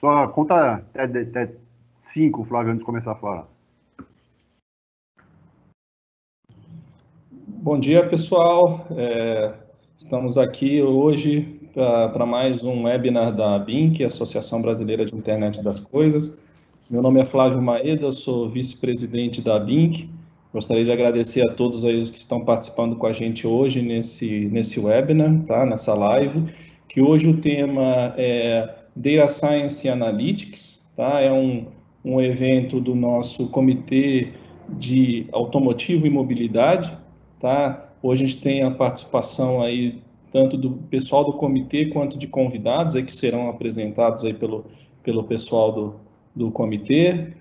Só conta até 5, Flávio, antes de começar a falar. Bom dia, pessoal. Estamos aqui hoje para mais um webinar da ABINC, Associação Brasileira de Internet das Coisas. Meu nome é Flávio Maeda, eu sou vice-presidente da ABINC. Gostaria de agradecer a todos aí que estão participando com a gente hoje nesse webinar, tá? Nessa live, que hoje o tema é Data Science Analytics, tá? É um evento do nosso Comitê de Automotivo e Mobilidade, tá? Hoje a gente tem a participação aí tanto do pessoal do comitê quanto de convidados aí que serão apresentados aí pelo pessoal do comitê.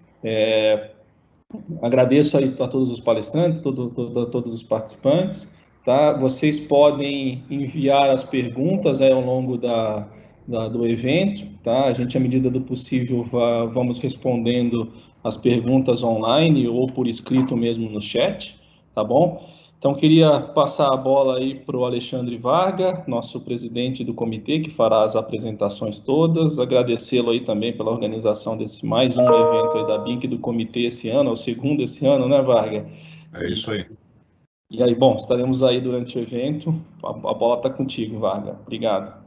Agradeço aí a todos os palestrantes, todos os participantes, tá? Vocês podem enviar as perguntas aí ao longo do evento, tá? A gente, à medida do possível, vamos respondendo as perguntas online ou por escrito mesmo no chat, tá bom? Então, queria passar a bola aí para o Alexandre Varga, nosso presidente do comitê, que fará as apresentações todas. Agradecê-lo aí também pela organização desse mais um evento aí da BINC do comitê esse ano, é o segundo esse ano, né, Varga? É isso aí. E aí, bom, estaremos aí durante o evento. A bola está contigo, Varga. Obrigado.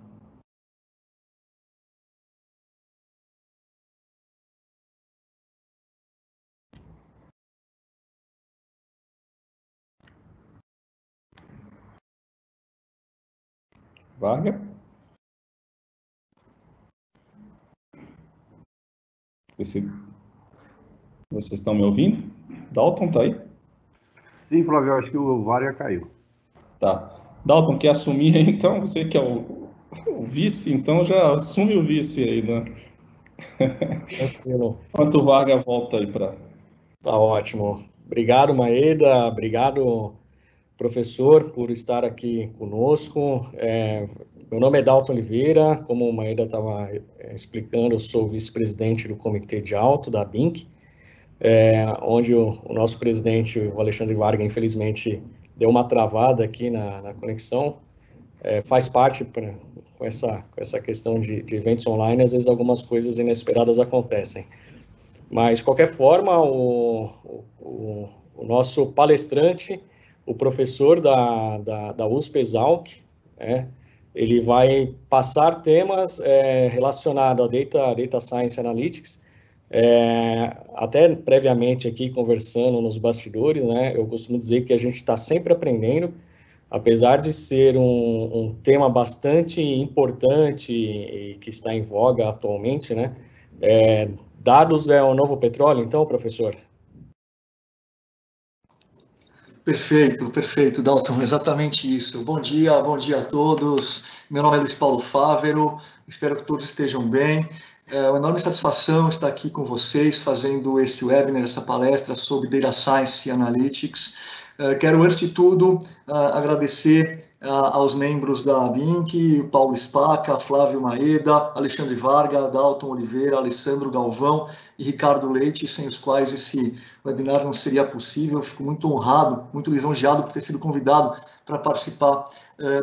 Varga? Vocês estão me ouvindo? Dalton, tá aí? Sim, Flávio, acho que o Varga caiu. Tá. Dalton, quer assumir aí, então? Você que é o vice, então já assume o vice aí, né? Tranquilo. Enquanto o Varga volta aí para... Tá ótimo. Obrigado, Maeda. Obrigado, professor, por estar aqui conosco. Meu nome é Dalton Oliveira. Como o Maeda estava explicando, eu sou vice-presidente do Comitê de Auto da BINC, onde o nosso presidente, o Alexandre Varga, infelizmente, deu uma travada aqui na conexão. Faz parte com essa questão de eventos online, às vezes algumas coisas inesperadas acontecem. Mas, de qualquer forma, o nosso palestrante, o professor da USP Exalc, ele vai passar temas relacionados a Data Science Analytics. Até previamente aqui, conversando nos bastidores, né, eu costumo dizer que a gente está sempre aprendendo, apesar de ser um tema bastante importante e que está em voga atualmente, né, dados é o novo petróleo, então, professor? Perfeito, Dalton, exatamente isso. Bom dia a todos. Meu nome é Luiz Paulo Fávero, espero que todos estejam bem. É uma enorme satisfação estar aqui com vocês, fazendo esse webinar, essa palestra sobre Data Science e Analytics. Quero, antes de tudo, agradecer aos membros da ABINC, Paulo Spaca, Flávio Maeda, Alexandre Varga, Dalton Oliveira, Alessandro Galvão e Ricardo Leite, sem os quais esse webinar não seria possível. Fico muito honrado, muito lisonjeado por ter sido convidado para participar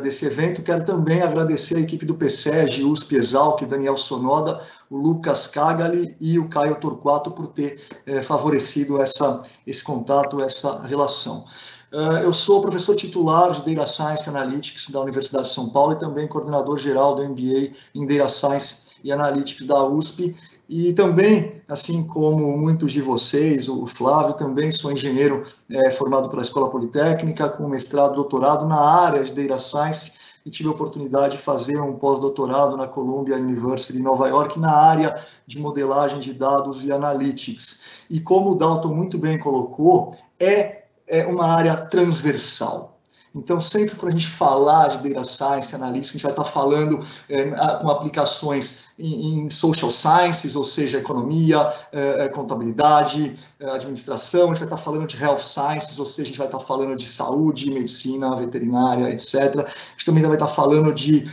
desse evento. Quero também agradecer a equipe do PSEG, USP Exalc, Daniel Sonoda, o Lucas Cagali e o Caio Torquato por ter favorecido esse contato, essa relação. Eu sou professor titular de Data Science Analytics da Universidade de São Paulo e também coordenador geral do MBA em Data Science e Analytics da USP. E também, assim como muitos de vocês, o Flávio, também sou engenheiro formado pela Escola Politécnica, com mestrado e doutorado na área de Data Science, e tive a oportunidade de fazer um pós-doutorado na Columbia University em Nova York, na área de modelagem de dados e analytics. E como o Dalton muito bem colocou, é uma área transversal. Então, sempre quando a gente falar de Data Science, Analytics, a gente vai estar falando com aplicações em Social Sciences, ou seja, economia, contabilidade, administração, a gente vai estar falando de Health Sciences, ou seja, a gente vai estar falando de saúde, medicina, veterinária, etc. A gente também vai estar falando de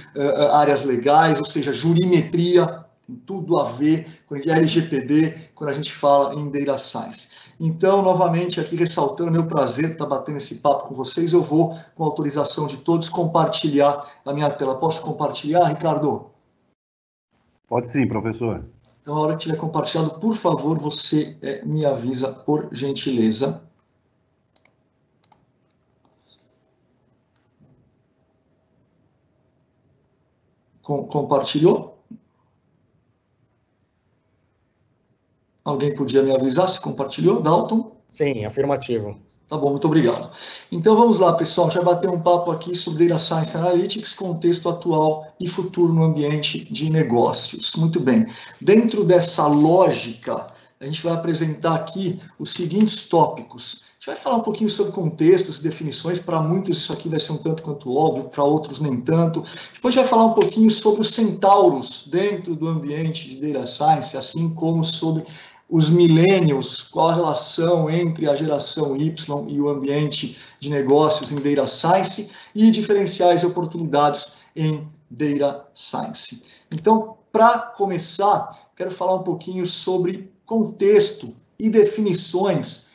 áreas legais, ou seja, jurimetria, tem tudo a ver com LGPD, quando a gente fala em Data Science. Então, novamente, aqui ressaltando, meu prazer de estar batendo esse papo com vocês, eu vou, com a autorização de todos, compartilhar a minha tela. Posso compartilhar, Ricardo? Pode sim, professor. Então, a hora que tiver compartilhado, por favor, você me avisa, por gentileza. Compartilhou? Alguém podia me avisar se compartilhou, Dalton? Sim, afirmativo. Tá bom, muito obrigado. Então vamos lá, pessoal, a gente vai bater um papo aqui sobre Data Science Analytics, contexto atual e futuro no ambiente de negócios. Muito bem. Dentro dessa lógica, a gente vai apresentar aqui os seguintes tópicos. A gente vai falar um pouquinho sobre contextos e definições. Para muitos isso aqui vai ser um tanto quanto óbvio, para outros nem tanto. Depois a gente vai falar um pouquinho sobre os centauros dentro do ambiente de Data Science, assim como sobre os millennials, qual a relação entre a geração Y e o ambiente de negócios em Data Science e diferenciais e oportunidades em Data Science. Então, para começar, quero falar um pouquinho sobre contexto e definições.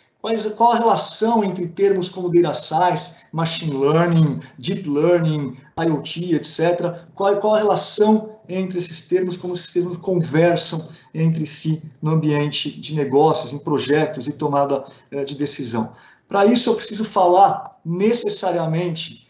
Qual a relação entre termos como Data Science, Machine Learning, Deep Learning, IoT, etc. Qual a relação entre esses termos, como esses termos conversam entre si no ambiente de negócios, em projetos e tomada de decisão. Para isso, eu preciso falar necessariamente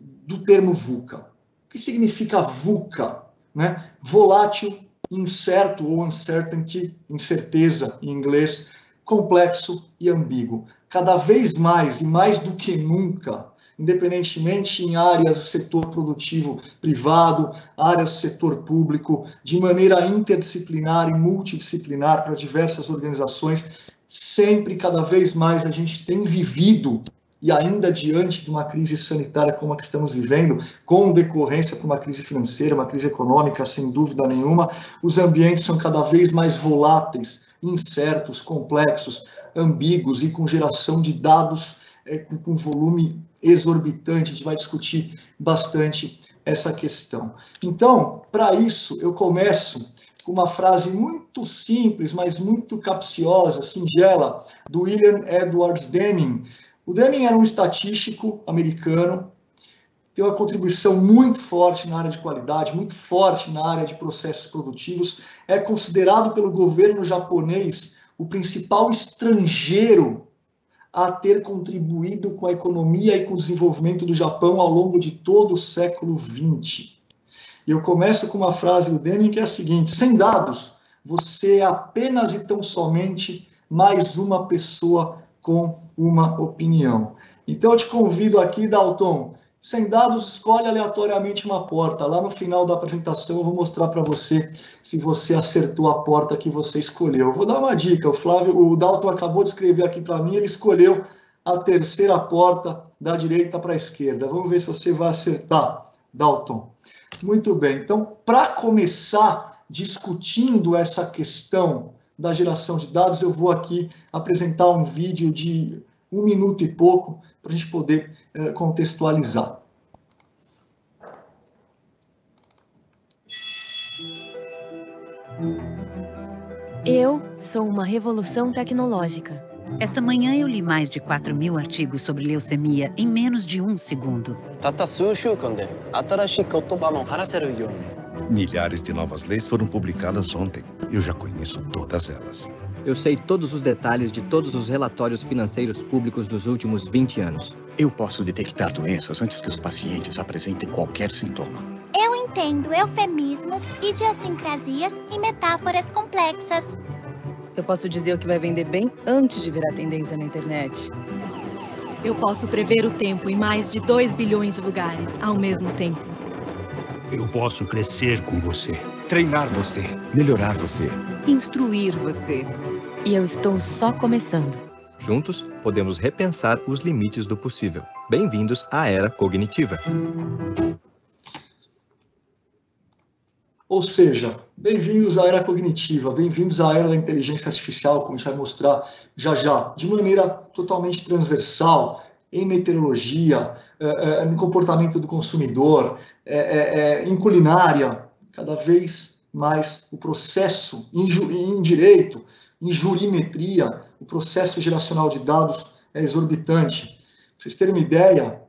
do termo VUCA. O que significa VUCA? Né? Volátil, incerto ou uncertainty, incerteza em inglês, complexo e ambíguo. Cada vez mais e mais do que nunca, independentemente em áreas do setor produtivo privado, áreas do setor público, de maneira interdisciplinar e multidisciplinar para diversas organizações, sempre, cada vez mais, a gente tem vivido, e ainda diante de uma crise sanitária como a que estamos vivendo, com decorrência de uma crise financeira, uma crise econômica, sem dúvida nenhuma, os ambientes são cada vez mais voláteis, incertos, complexos, ambíguos e com geração de dados com volume exorbitante. A gente vai discutir bastante essa questão. Então, para isso, eu começo com uma frase muito simples, mas muito capciosa, singela, do William Edwards Deming. O Deming era um estatístico americano, tem uma contribuição muito forte na área de qualidade, muito forte na área de processos produtivos, é considerado pelo governo japonês o principal estrangeiro a ter contribuído com a economia e com o desenvolvimento do Japão ao longo de todo o século XX. E eu começo com uma frase do Deming que é a seguinte: sem dados, você é apenas e tão somente mais uma pessoa com uma opinião. Então eu te convido aqui, Dalton, sem dados, escolhe aleatoriamente uma porta. Lá no final da apresentação eu vou mostrar para você se você acertou a porta que você escolheu. Eu vou dar uma dica, o Dalton acabou de escrever aqui para mim, ele escolheu a terceira porta da direita para a esquerda. Vamos ver se você vai acertar, Dalton. Muito bem, então para começar discutindo essa questão da geração de dados, eu vou aqui apresentar um vídeo de 1 minuto e pouco, para a gente poder contextualizar. Eu sou uma revolução tecnológica. Esta manhã eu li mais de 4.000 artigos sobre leucemia em menos de 1 segundo. Milhares de novas leis foram publicadas ontem. Eu já conheço todas elas. Eu sei todos os detalhes de todos os relatórios financeiros públicos dos últimos 20 anos. Eu posso detectar doenças antes que os pacientes apresentem qualquer sintoma. Eu entendo eufemismos, idiosincrasias e metáforas complexas. Eu posso dizer o que vai vender bem antes de virar tendência na internet. Eu posso prever o tempo em mais de 2 bilhões de lugares ao mesmo tempo. Eu posso crescer com você, treinar você, melhorar você, instruir você. E eu estou só começando. Juntos, podemos repensar os limites do possível. Bem-vindos à Era Cognitiva. Ou seja, bem-vindos à Era Cognitiva, bem-vindos à Era da Inteligência Artificial, como a gente vai mostrar já já, de maneira totalmente transversal, em meteorologia, no comportamento do consumidor, em culinária, cada vez mais o processo em direito, em jurimetria, o processo geracional de dados é exorbitante. Para vocês terem uma ideia,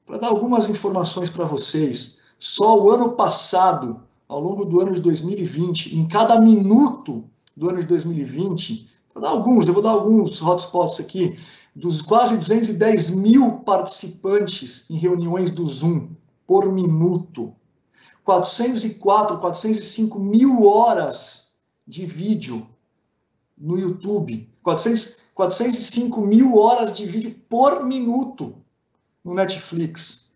para dar algumas informações para vocês, só o ano passado ao longo do ano de 2020, em cada minuto do ano de 2020, eu vou dar alguns hotspots aqui, dos quase 210 mil participantes em reuniões do Zoom por minuto, 405 mil horas de vídeo no YouTube, 405 mil horas de vídeo por minuto no Netflix,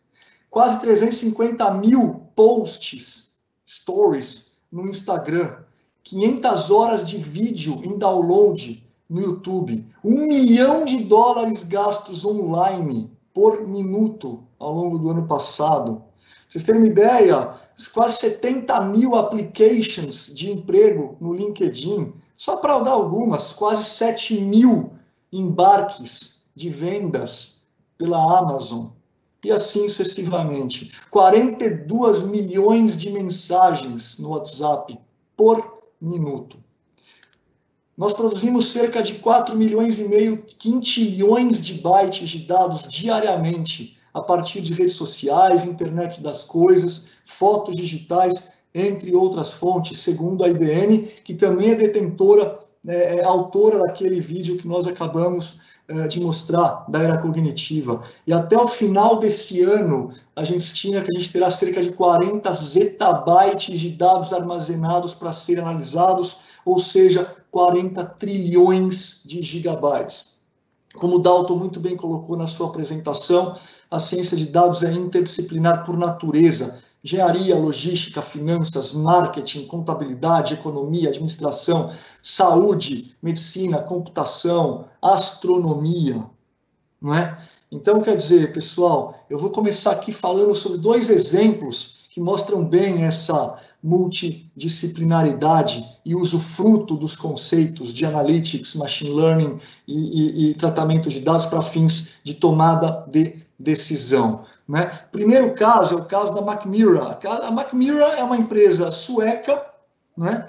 quase 350 mil posts, stories no Instagram, 500 horas de vídeo em download no YouTube, $1 milhão gastos online por minuto ao longo do ano passado. Pra vocês terem uma ideia, quase 70 mil applications de emprego no LinkedIn, só para dar algumas, quase 7 mil embarques de vendas pela Amazon, e assim sucessivamente. 42 milhões de mensagens no WhatsApp por minuto. Nós produzimos cerca de 4,5 milhões, quintilhões de bytes de dados diariamente, a partir de redes sociais, internet das coisas, fotos digitais, entre outras fontes, segundo a IBM, que também é detentora, autora daquele vídeo que nós acabamos de mostrar, da era cognitiva. E até o final deste ano, a gente terá cerca de 40 zettabytes de dados armazenados para serem analisados, ou seja, 40 trilhões de gigabytes. Como o Dalton muito bem colocou na sua apresentação, a ciência de dados é interdisciplinar por natureza. Engenharia, logística, finanças, marketing, contabilidade, economia, administração, saúde, medicina, computação, astronomia, não é? Então, quer dizer, pessoal, eu vou começar aqui falando sobre 2 exemplos que mostram bem essa multidisciplinaridade e usufruto dos conceitos de analytics, machine learning e tratamento de dados para fins de tomada de decisão. Né? Primeiro caso é o caso da Mackmyra. A Mackmyra é uma empresa sueca, né?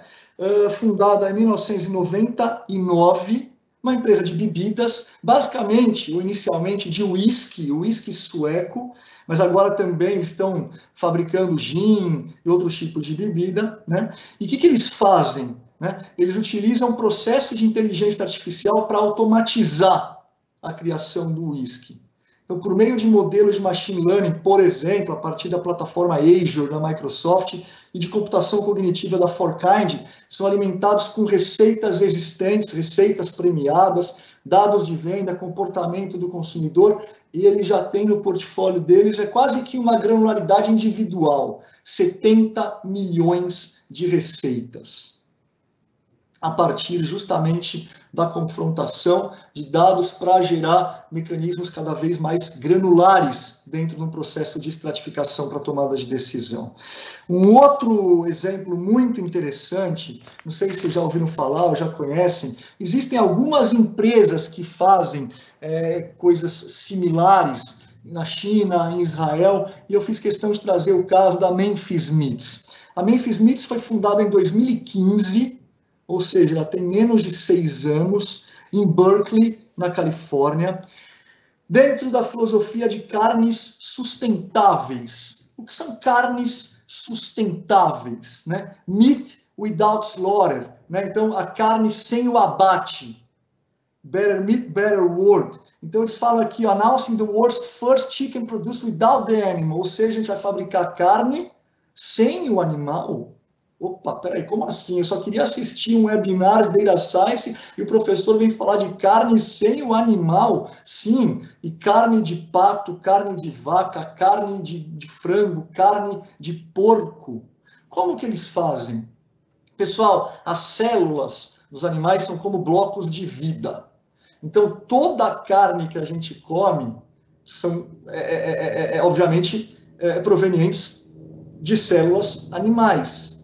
Fundada em 1999, uma empresa de bebidas, basicamente, ou inicialmente, de whisky sueco, mas agora também estão fabricando gin e outros tipos de bebida. Né? E o que eles fazem? Né? Eles utilizam um processo de inteligência artificial para automatizar a criação do whisky. Então, por meio de modelos de machine learning, por exemplo, a partir da plataforma Azure da Microsoft e de computação cognitiva da ForKind, são alimentados com receitas existentes, receitas premiadas, dados de venda, comportamento do consumidor, e ele já tem no portfólio deles, é quase que uma granularidade individual, 70 milhões de receitas, a partir justamente da confrontação de dados para gerar mecanismos cada vez mais granulares dentro de um processo de estratificação para tomada de decisão. Um outro exemplo muito interessante, não sei se vocês já ouviram falar ou já conhecem, existem algumas empresas que fazem coisas similares na China, em Israel, e eu fiz questão de trazer o caso da Memphis Meats. A Memphis Meats foi fundada em 2015, ou seja, ela tem menos de 6 anos, em Berkeley, na Califórnia, dentro da filosofia de carnes sustentáveis. O que são carnes sustentáveis? Né? Meat without slaughter. Né? Então, a carne sem o abate. Better meat, better world. Então, eles falam aqui, announcing the world's first chicken produced without the animal. Ou seja, a gente vai fabricar carne sem o animal. Opa, peraí, como assim? Eu só queria assistir um webinar de Data Science e o professor vem falar de carne sem o animal. Sim, e carne de pato, carne de vaca, carne de frango, carne de porco. Como que eles fazem? Pessoal, as células dos animais são como blocos de vida. Então, toda a carne que a gente come são, obviamente, provenientes de células animais.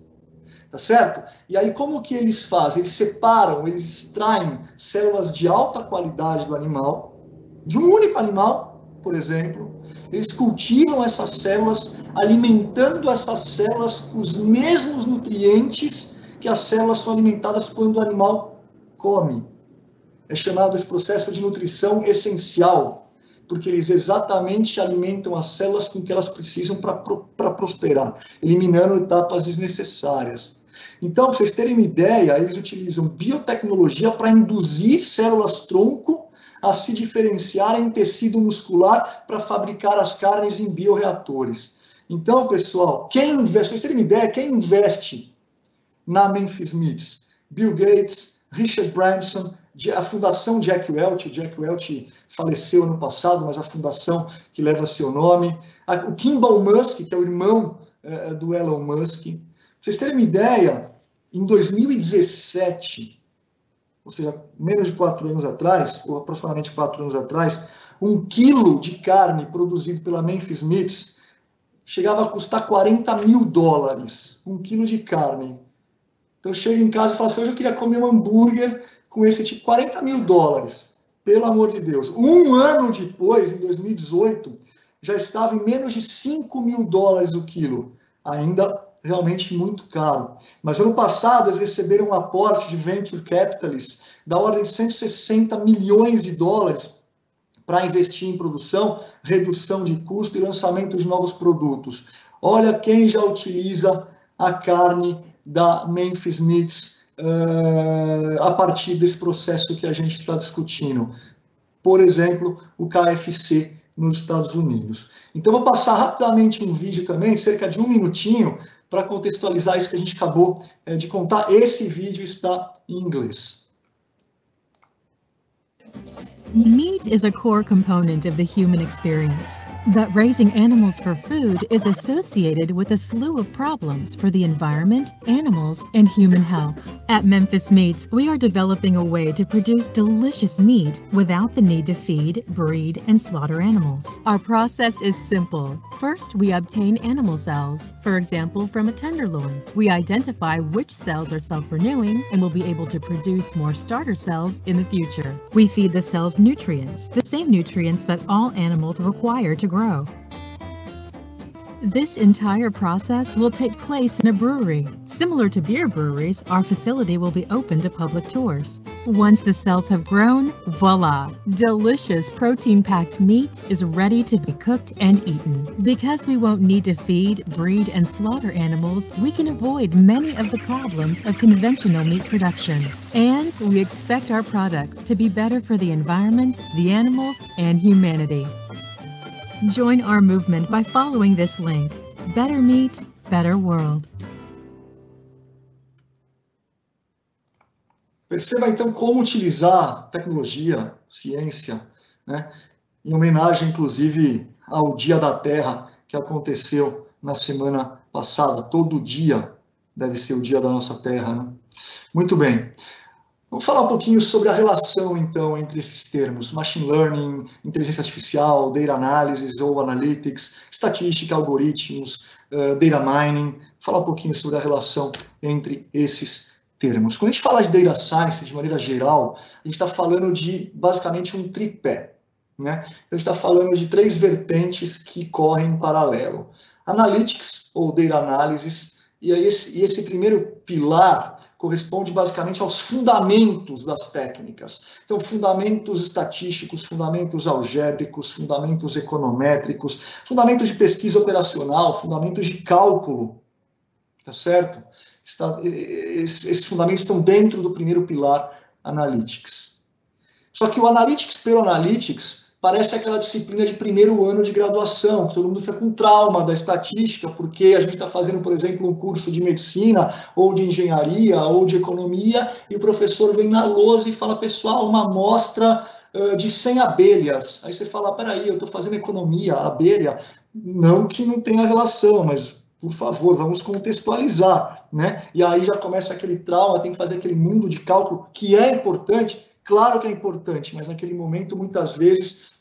Tá certo? E aí, como que eles fazem? Eles separam, eles extraem células de alta qualidade do animal, de um único animal, por exemplo. Eles cultivam essas células, alimentando essas células com os mesmos nutrientes que as células são alimentadas quando o animal come. É chamado esse processo de nutrição essencial. porque eles exatamente alimentam as células com que elas precisam para prosperar, eliminando etapas desnecessárias. Então, para vocês terem uma ideia, eles utilizam biotecnologia para induzir células-tronco a se diferenciarem em tecido muscular para fabricar as carnes em bioreatores. Então, pessoal, quem investe, para vocês terem uma ideia, quem investe na Memphis Meats? Bill Gates, Richard Branson, a Fundação Jack Welch. O Jack Welch faleceu ano passado, mas a fundação que leva seu nome. O Kimball Musk, que é o irmão do Elon Musk. Para vocês terem uma ideia, em 2017, ou seja, menos de 4 anos atrás, ou aproximadamente 4 anos atrás, 1 quilo de carne produzido pela Memphis Meats chegava a custar $40 mil, 1 quilo de carne. Então chega em casa e fala assim, hoje eu queria comer um hambúrguer com esse tipo, $40 mil, pelo amor de Deus. 1 ano depois, em 2018, já estava em menos de $5 mil o quilo, ainda realmente muito caro. Mas ano passado eles receberam um aporte de venture capitalists da ordem de $160 milhões para investir em produção, redução de custo e lançamento de novos produtos. Olha quem já utiliza a carne da Memphis Meats a partir desse processo que a gente está discutindo. Por exemplo, o KFC nos Estados Unidos. Então, vou passar rapidamente um vídeo também, cerca de 1 minutinho, para contextualizar isso que a gente acabou de contar. Esse vídeo está em inglês. Meat is a core component of the human experience, but raising animals for food is associated with a slew of problems for the environment, animals, and human health. At Memphis Meats, we are developing a way to produce delicious meat without the need to feed, breed, and slaughter animals. Our process is simple. First, we obtain animal cells, for example, from a tenderloin. We identify which cells are self-renewing and will be able to produce more starter cells in the future. We feed the cells nutrients, the same nutrients that all animals require to grow. This entire process will take place in a brewery. Similar to beer breweries, our facility will be open to public tours. Once the cells have grown, voila! Delicious protein-packed meat is ready to be cooked and eaten. Because we won't need to feed, breed, and slaughter animals, we can avoid many of the problems of conventional meat production. And we expect our products to be better for the environment, the animals, and humanity. Join our movement by following this link. Better meat, better world. Perceba então como utilizar tecnologia, ciência, né, em homenagem inclusive ao Dia da Terra que aconteceu na semana passada. Todo dia deve ser o Dia da nossa Terra, né? Muito bem. Vamos falar um pouquinho sobre a relação, então, entre esses termos. Machine Learning, inteligência artificial, Data Analysis ou Analytics, estatística, algoritmos, Data Mining. Falar um pouquinho sobre a relação entre esses termos. Quando a gente fala de Data Science, de maneira geral, a gente está falando de, basicamente, um tripé, né? Então, a gente está falando de 3 vertentes que correm em paralelo. Analytics, ou Data Analysis, e esse primeiro pilar corresponde basicamente aos fundamentos das técnicas. Então, fundamentos estatísticos, fundamentos algébricos, fundamentos econométricos, fundamentos de pesquisa operacional, fundamentos de cálculo, tá certo? Esses fundamentos estão dentro do primeiro pilar, Analytics. Só que o Analytics pelo Analytics parece aquela disciplina de primeiro ano de graduação, que todo mundo fica com trauma da estatística, porque a gente está fazendo, por exemplo, um curso de medicina, ou de engenharia, ou de economia, e o professor vem na lousa e fala, pessoal, uma amostra de 100 abelhas. Aí você fala, peraí, eu estou fazendo economia, abelha, não que não tenha relação, mas, por favor, vamos contextualizar, né? E aí já começa aquele trauma, tem que fazer aquele mundo de cálculo, que é importante, claro que é importante, mas naquele momento, muitas vezes,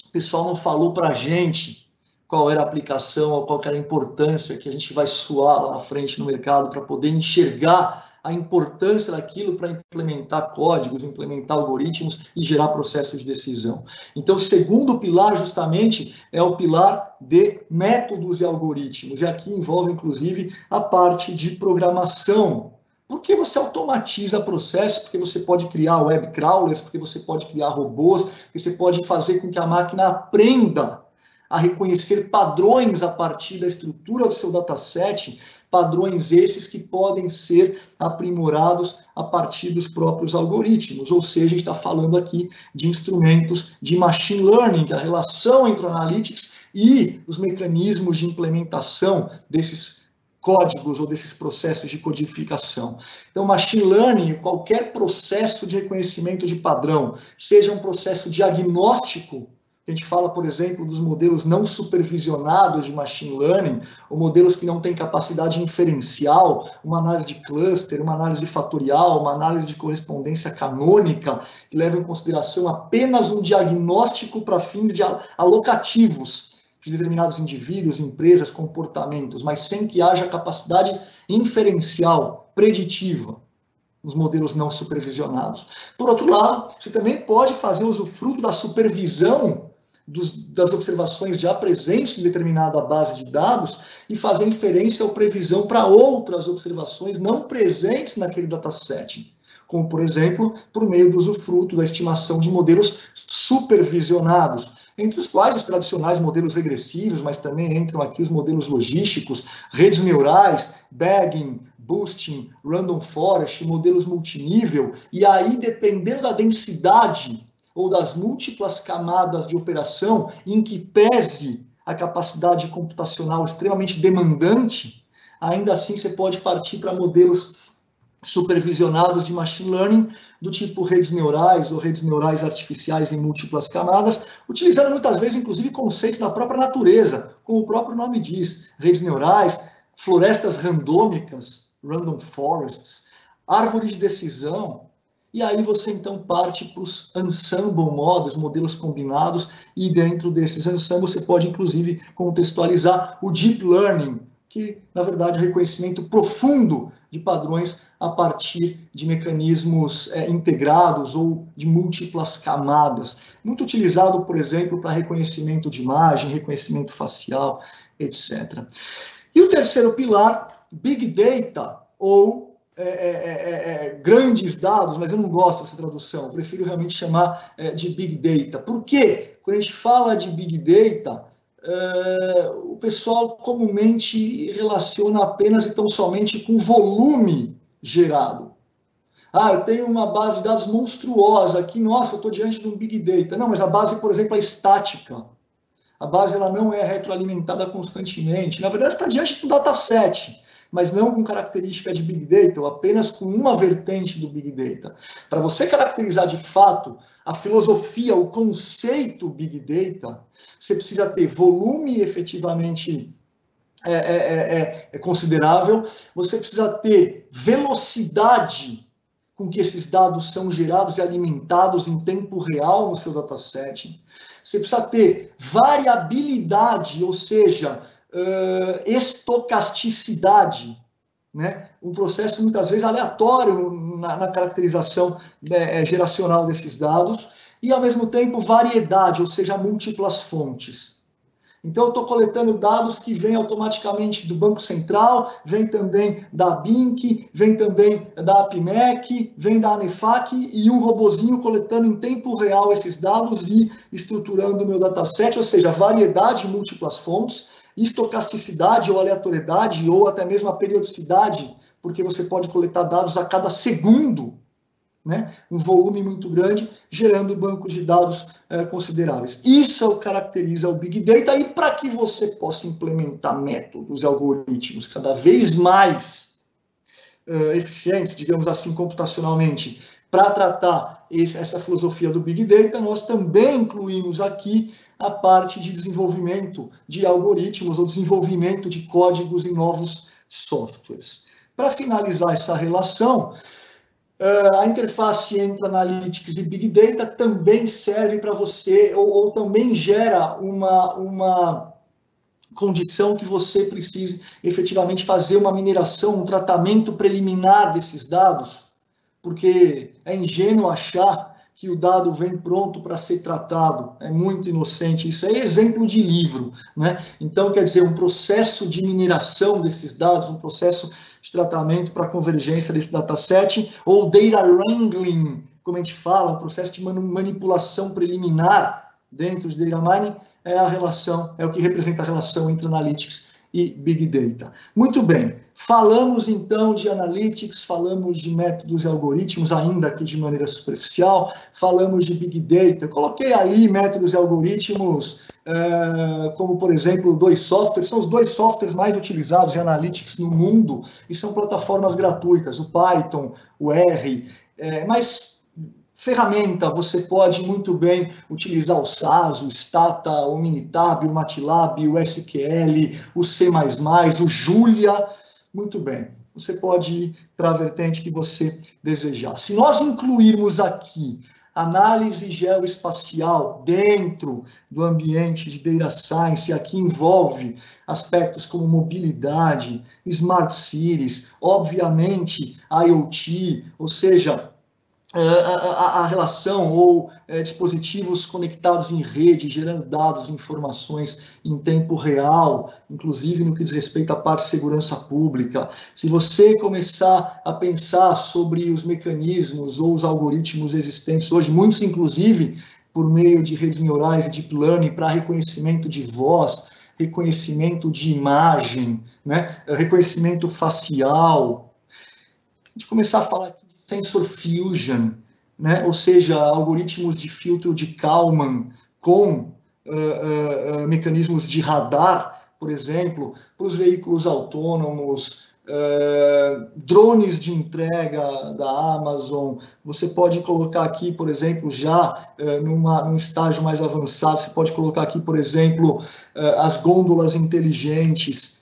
o pessoal não falou para a gente qual era a aplicação, ou qual era a importância que a gente vai suar lá na frente no mercado para poder enxergar a importância daquilo para implementar códigos, implementar algoritmos e gerar processos de decisão. Então, o segundo pilar, justamente, é o pilar de métodos e algoritmos. E aqui envolve, inclusive, a parte de programação. Por que você automatiza processos? Porque você pode criar web crawlers, porque você pode criar robôs, porque você pode fazer com que a máquina aprenda a reconhecer padrões a partir da estrutura do seu dataset, padrões esses que podem ser aprimorados a partir dos próprios algoritmos. Ou seja, a gente está falando aqui de instrumentos de machine learning, a relação entre o analytics e os mecanismos de implementação desses códigos ou desses processos de codificação. Então, machine learning, qualquer processo de reconhecimento de padrão, seja um processo diagnóstico, a gente fala, por exemplo, dos modelos não supervisionados de machine learning, ou modelos que não têm capacidade inferencial, uma análise de cluster, uma análise fatorial, uma análise de correspondência canônica, que leva em consideração apenas um diagnóstico para fins de alocativos de determinados indivíduos, empresas, comportamentos, mas sem que haja capacidade inferencial, preditiva, nos modelos não supervisionados. Por outro lado, você também pode fazer usufruto da supervisão das observações já presentes em determinada base de dados e fazer inferência ou previsão para outras observações não presentes naquele dataset, como, por exemplo, por meio do usufruto da estimação de modelos supervisionados, entre os quais os tradicionais modelos regressivos, mas também entram aqui os modelos logísticos, redes neurais, bagging, boosting, random forest, modelos multinível, e aí, dependendo da densidade ou das múltiplas camadas de operação em que pese a capacidade computacional extremamente demandante, ainda assim você pode partir para modelos supervisionados de machine learning, do tipo redes neurais ou redes neurais artificiais em múltiplas camadas, utilizando muitas vezes, inclusive, conceitos da própria natureza, como o próprio nome diz, redes neurais, florestas randômicas, random forests, árvores de decisão, e aí você então parte para os ensemble models, modelos combinados, e dentro desses ensembles você pode, inclusive, contextualizar o deep learning, que, na verdade, é o reconhecimento profundo de padrões a partir de mecanismos integrados ou de múltiplas camadas. Muito utilizado, por exemplo, para reconhecimento de imagem, reconhecimento facial, etc. E o terceiro pilar, Big Data, ou grandes dados, mas eu não gosto dessa tradução, eu prefiro realmente chamar de Big Data. Por quê? Quando a gente fala de Big Data, o pessoal comumente relaciona apenas e tão somente com volume gerado. Ah, eu tenho uma base de dados monstruosa aqui, nossa, eu estou diante de um Big Data. Não, mas a base, por exemplo, é estática. A base ela não é retroalimentada constantemente. Na verdade, está diante de um dataset, mas não com característica de Big Data, ou apenas com uma vertente do Big Data. Para você caracterizar de fato a filosofia, o conceito Big Data, você precisa ter volume efetivamente considerável, você precisa ter velocidade com que esses dados são gerados e alimentados em tempo real no seu dataset. Você precisa ter variabilidade, ou seja, estocasticidade, né? Um processo muitas vezes aleatório na caracterização geracional desses dados, e ao mesmo tempo variedade, ou seja, múltiplas fontes. Então eu estou coletando dados que vêm automaticamente do Banco Central, vem também da BINC, vem também da APMEC, vem da ANEFAC, e um robozinho coletando em tempo real esses dados e estruturando o meu dataset, ou seja, variedade, múltiplas fontes, estocasticidade ou aleatoriedade, ou até mesmo a periodicidade, porque você pode coletar dados a cada segundo, né? Um volume muito grande, gerando bancos de dados consideráveis. Isso caracteriza o Big Data, e para que você possa implementar métodos e algoritmos cada vez mais eficientes, digamos assim, computacionalmente, para tratar essa filosofia do Big Data, nós também incluímos aqui a parte de desenvolvimento de algoritmos ou desenvolvimento de códigos em novos softwares. Para finalizar essa relação, a interface entre Analytics e Big Data também serve para você, ou também gera uma condição que você precise efetivamente fazer uma mineração, um tratamento preliminar desses dados, porque é ingênuo achar que o dado vem pronto para ser tratado, é muito inocente, isso é exemplo de livro, né? Então, quer dizer, um processo de mineração desses dados, um processo de tratamento para convergência desse dataset, ou data wrangling, como a gente fala, um processo de manipulação preliminar dentro de data mining, é a relação, é o que representa a relação entre analytics e Big Data. Muito bem, falamos então de analytics, falamos de métodos e algoritmos, ainda que de maneira superficial, falamos de Big Data, coloquei ali métodos e algoritmos, como por exemplo, dois softwares, são os dois softwares mais utilizados em analytics no mundo, e são plataformas gratuitas, o Python, o R, mas ferramenta, você pode muito bem utilizar o SAS, o Stata, o Minitab, o MATLAB, o SQL, o C++, o Julia, muito bem. Você pode ir para a vertente que você desejar. Se nós incluirmos aqui análise geoespacial dentro do ambiente de Data Science, e aqui envolve aspectos como mobilidade, Smart Cities, obviamente IoT, ou seja, a relação ou dispositivos conectados em rede, gerando dados e informações em tempo real, inclusive no que diz respeito à parte de segurança pública. Se você começar a pensar sobre os mecanismos ou os algoritmos existentes hoje, muitos inclusive por meio de redes neurais e deep learning para reconhecimento de voz, reconhecimento de imagem, né? Reconhecimento facial, a gente começar a falar aqui Sensor Fusion, né? Ou seja, algoritmos de filtro de Kalman com mecanismos de radar, por exemplo, para os veículos autônomos, drones de entrega da Amazon. Você pode colocar aqui, por exemplo, já num estágio mais avançado, você pode colocar aqui, por exemplo, as gôndolas inteligentes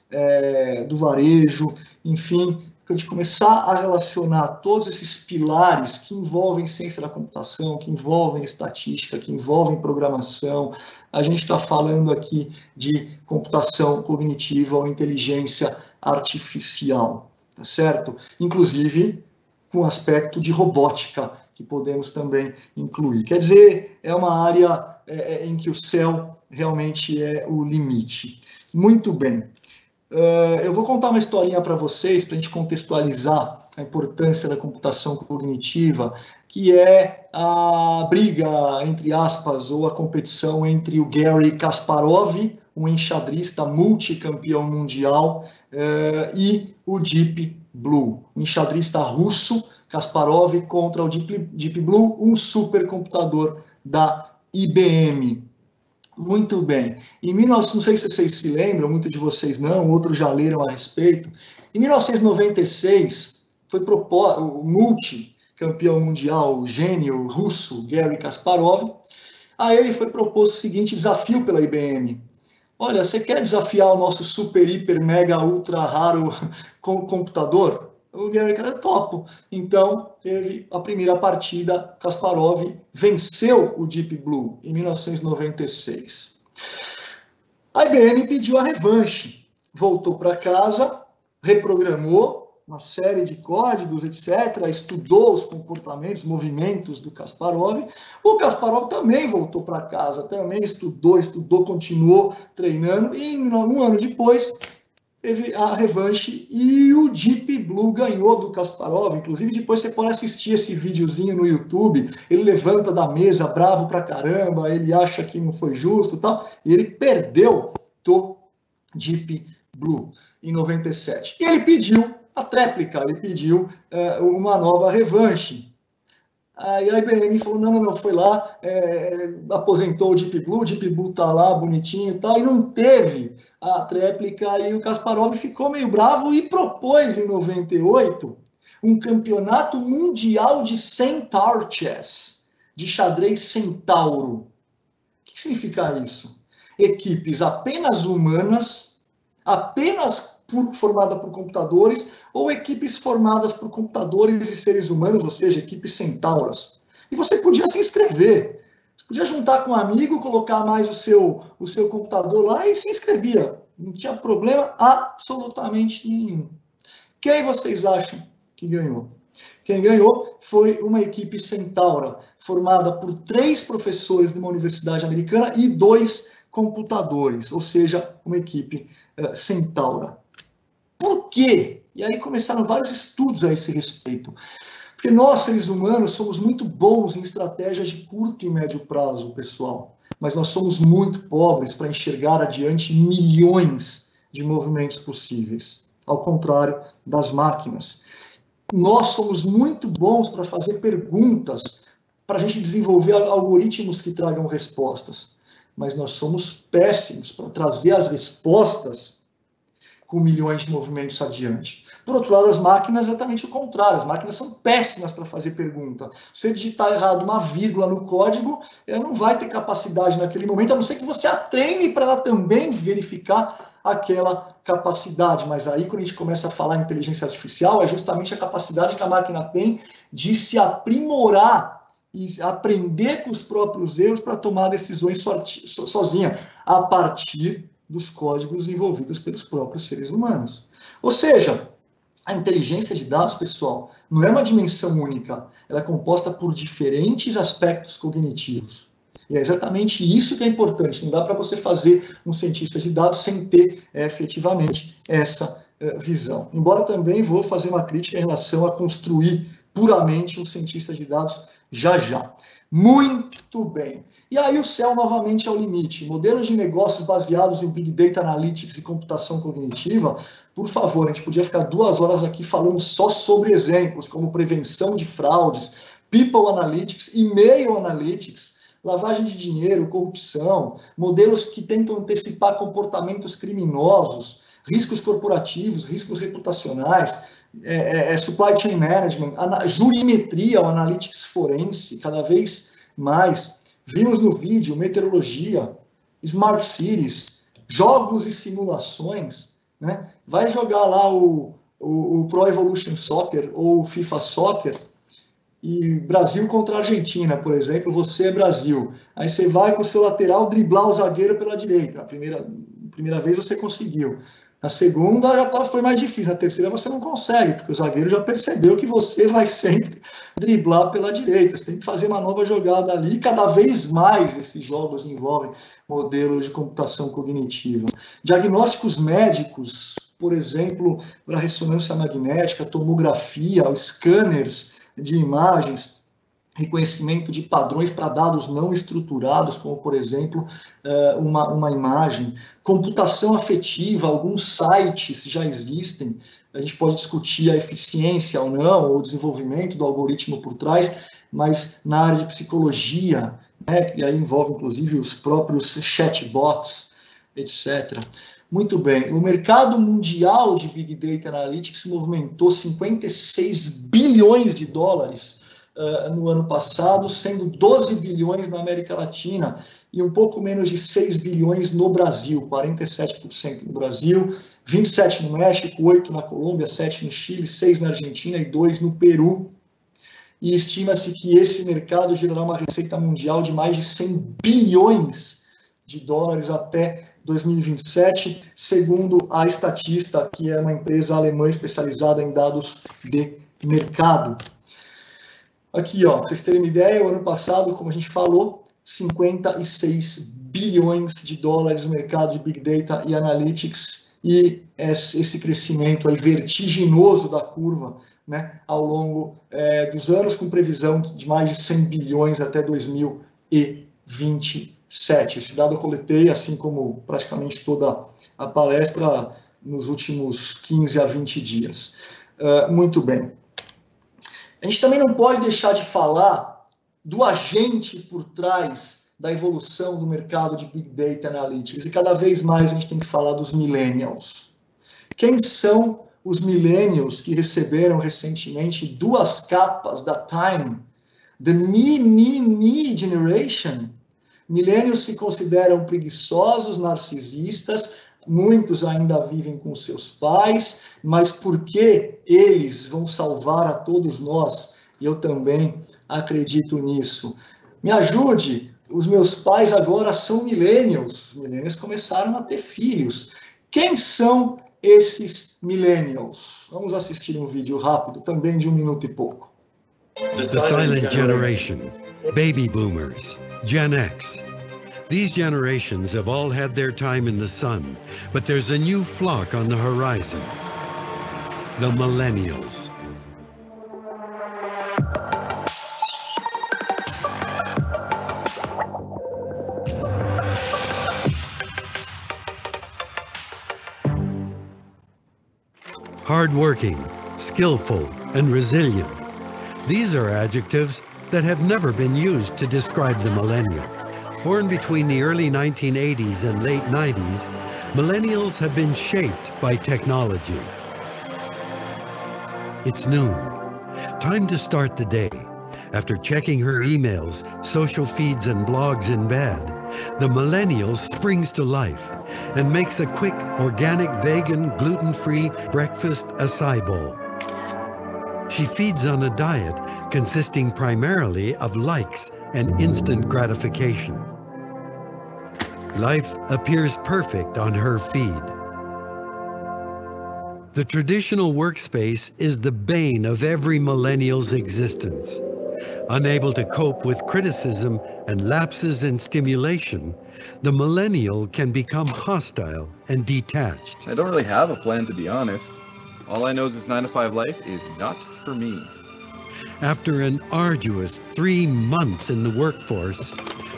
do varejo, enfim, a gente começar a relacionar todos esses pilares que envolvem ciência da computação, que envolvem estatística, que envolvem programação. A gente está falando aqui de computação cognitiva ou inteligência artificial, tá certo? Inclusive com aspecto de robótica, que podemos também incluir. Quer dizer, é uma área em que o céu realmente é o limite. Muito bem. Eu vou contar uma historinha para vocês, para a gente contextualizar a importância da computação cognitiva, que é a briga, entre aspas, ou a competição entre o Garry Kasparov, um enxadrista multicampeão mundial, e o Deep Blue, um enxadrista russo, Kasparov, contra o Deep Blue, um supercomputador da IBM. Muito bem. Não sei se vocês se lembram, muitos de vocês não, outros já leram a respeito. Em 1996, foi proposto o multicampeão mundial, o gênio russo, Garry Kasparov. A ele foi proposto o seguinte desafio pela IBM. Olha, você quer desafiar o nosso super, hiper, mega, ultra raro computador? O Garry era topo. Então, teve a primeira partida, Kasparov venceu o Deep Blue em 1996. A IBM pediu a revanche, voltou para casa, reprogramou uma série de códigos, etc., estudou os comportamentos, movimentos do Kasparov. O Kasparov também voltou para casa, também estudou, continuou treinando, e um ano depois teve a revanche e o Deep Blue ganhou do Kasparov. Inclusive, depois você pode assistir esse videozinho no YouTube. Ele levanta da mesa, bravo pra caramba, ele acha que não foi justo e tal, e ele perdeu do Deep Blue em 97. E ele pediu a tréplica, ele pediu uma nova revanche. Aí a IBM falou, não, foi lá, aposentou o Deep Blue tá lá, bonitinho e tal, e não teve a tréplica, e o Kasparov ficou meio bravo e propôs em 98 um campeonato mundial de Centaur Chess, de xadrez centauro. O que significa isso? Equipes apenas humanas, apenas formada por computadores, ou equipes formadas por computadores e seres humanos, ou seja, equipes centauras. E você podia se inscrever. Você podia juntar com um amigo, colocar mais o seu computador lá e se inscrevia. Não tinha problema absolutamente nenhum. Quem vocês acham que ganhou? Quem ganhou foi uma equipe Centaura, formada por 3 professores de uma universidade americana e 2 computadores, ou seja, uma equipe Centaura. Por quê? E aí começaram vários estudos a esse respeito. Porque nós, seres humanos, somos muito bons em estratégias de curto e médio prazo, pessoal. Mas nós somos muito pobres para enxergar adiante milhões de movimentos possíveis. Ao contrário das máquinas. Nós somos muito bons para fazer perguntas, para a gente desenvolver algoritmos que tragam respostas. Mas nós somos péssimos para trazer as respostas com milhões de movimentos adiante. Por outro lado, as máquinas é exatamente o contrário. As máquinas são péssimas para fazer pergunta. Se você digitar errado uma vírgula no código, ela não vai ter capacidade naquele momento, a não ser que você a treine para ela também verificar aquela capacidade. Mas aí, quando a gente começa a falar em inteligência artificial, é justamente a capacidade que a máquina tem de se aprimorar e aprender com os próprios erros para tomar decisões sozinha, a partir dos códigos envolvidos pelos próprios seres humanos. Ou seja, a inteligência de dados, pessoal, não é uma dimensão única. Ela é composta por diferentes aspectos cognitivos. E é exatamente isso que é importante. Não dá para você fazer um cientista de dados sem ter efetivamente essa visão. Embora também vou fazer uma crítica em relação a construir puramente um cientista de dados já já. Muito bem. E aí o céu novamente é o limite. Modelos de negócios baseados em Big Data Analytics e computação cognitiva. Por favor, a gente podia ficar 2 horas aqui falando só sobre exemplos, como prevenção de fraudes, People Analytics, E-mail Analytics, lavagem de dinheiro, corrupção, modelos que tentam antecipar comportamentos criminosos, riscos corporativos, riscos reputacionais, supply chain management, jurimetria, o analytics forense, cada vez mais. Vimos no vídeo meteorologia, smart cities, jogos e simulações, né? Vai jogar lá o Pro Evolution Soccer ou o FIFA Soccer e Brasil contra a Argentina, por exemplo, você é Brasil. Aí você vai com o seu lateral driblar o zagueiro pela direita. A primeira vez você conseguiu. Na segunda já foi mais difícil, na terceira você não consegue, porque o zagueiro já percebeu que você vai sempre driblar pela direita. Você tem que fazer uma nova jogada ali, e cada vez mais esses jogos envolvem modelos de computação cognitiva. Diagnósticos médicos, por exemplo, para ressonância magnética, tomografia, scanners de imagens, reconhecimento de padrões para dados não estruturados, como, por exemplo, uma imagem. Computação afetiva, alguns sites já existem, a gente pode discutir a eficiência ou não, ou o desenvolvimento do algoritmo por trás, mas na área de psicologia, né, e aí envolve, inclusive, os próprios chatbots, etc. Muito bem, o mercado mundial de Big Data Analytics movimentou 56 bilhões de dólares no ano passado, sendo 12 bilhões na América Latina e um pouco menos de 6 bilhões no Brasil, 47% no Brasil, 27% no México, 8% na Colômbia, 7% no Chile, 6% na Argentina e 2% no Peru. E estima-se que esse mercado gerará uma receita mundial de mais de 100 bilhões de dólares até 2027, segundo a Statista, que é uma empresa alemã especializada em dados de mercado. Aqui, ó, para vocês terem uma ideia, o ano passado, como a gente falou, 56 bilhões de dólares no mercado de Big Data e Analytics, e esse crescimento aí vertiginoso da curva, né, ao longo dos anos, com previsão de mais de 100 bilhões até 2027. Esse dado eu coletei, assim como praticamente toda a palestra, nos últimos 15 a 20 dias. Muito bem. A gente também não pode deixar de falar do agente por trás da evolução do mercado de Big Data Analytics. E cada vez mais a gente tem que falar dos millennials. Quem são os millennials que receberam recentemente 2 capas da Time? The Me Generation. Millennials se consideram preguiçosos, narcisistas, muitos ainda vivem com seus pais, mas porque eles vão salvar a todos nós? E eu também acredito nisso. Me ajude, os meus pais agora são millennials. Os millennials começaram a ter filhos. Quem são esses millennials? Vamos assistir um vídeo rápido, também de 1 minuto e pouco. The silent generation, baby boomers, Gen X. These generations have all had their time in the sun, but there's a new flock on the horizon. The millennials. Hardworking, skillful, and resilient. These are adjectives that have never been used to describe the millennial. Born between the early 1980s and late 90s, millennials have been shaped by technology. It's noon. Time to start the day. After checking her emails, social feeds, and blogs in bed, the millennial springs to life and makes a quick, organic, vegan, gluten-free breakfast acai bowl. She feeds on a diet consisting primarily of likes and instant gratification. Life appears perfect on her feed. The traditional workspace is the bane of every millennial's existence. Unable to cope with criticism and lapses in stimulation, the millennial can become hostile and detached. I don't really have a plan, to be honest. All I know is this 9-to-5 life is not for me. After an arduous 3 months in the workforce,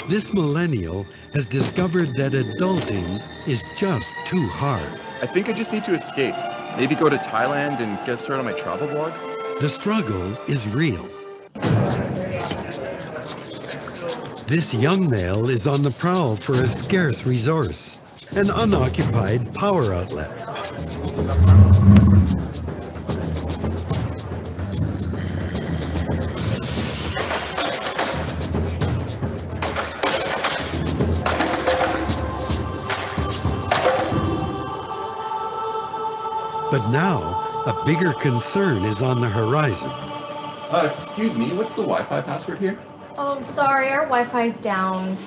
this millennial has discovered that adulting is just too hard. I think I just need to escape. Maybe go to Thailand and get started on my travel blog. The struggle is real. This young male is on the prowl for a scarce resource, an unoccupied power outlet. But now, a bigger concern is on the horizon. Excuse me, what's the Wi-Fi password here? Oh, sorry, our Wi-Fi's down.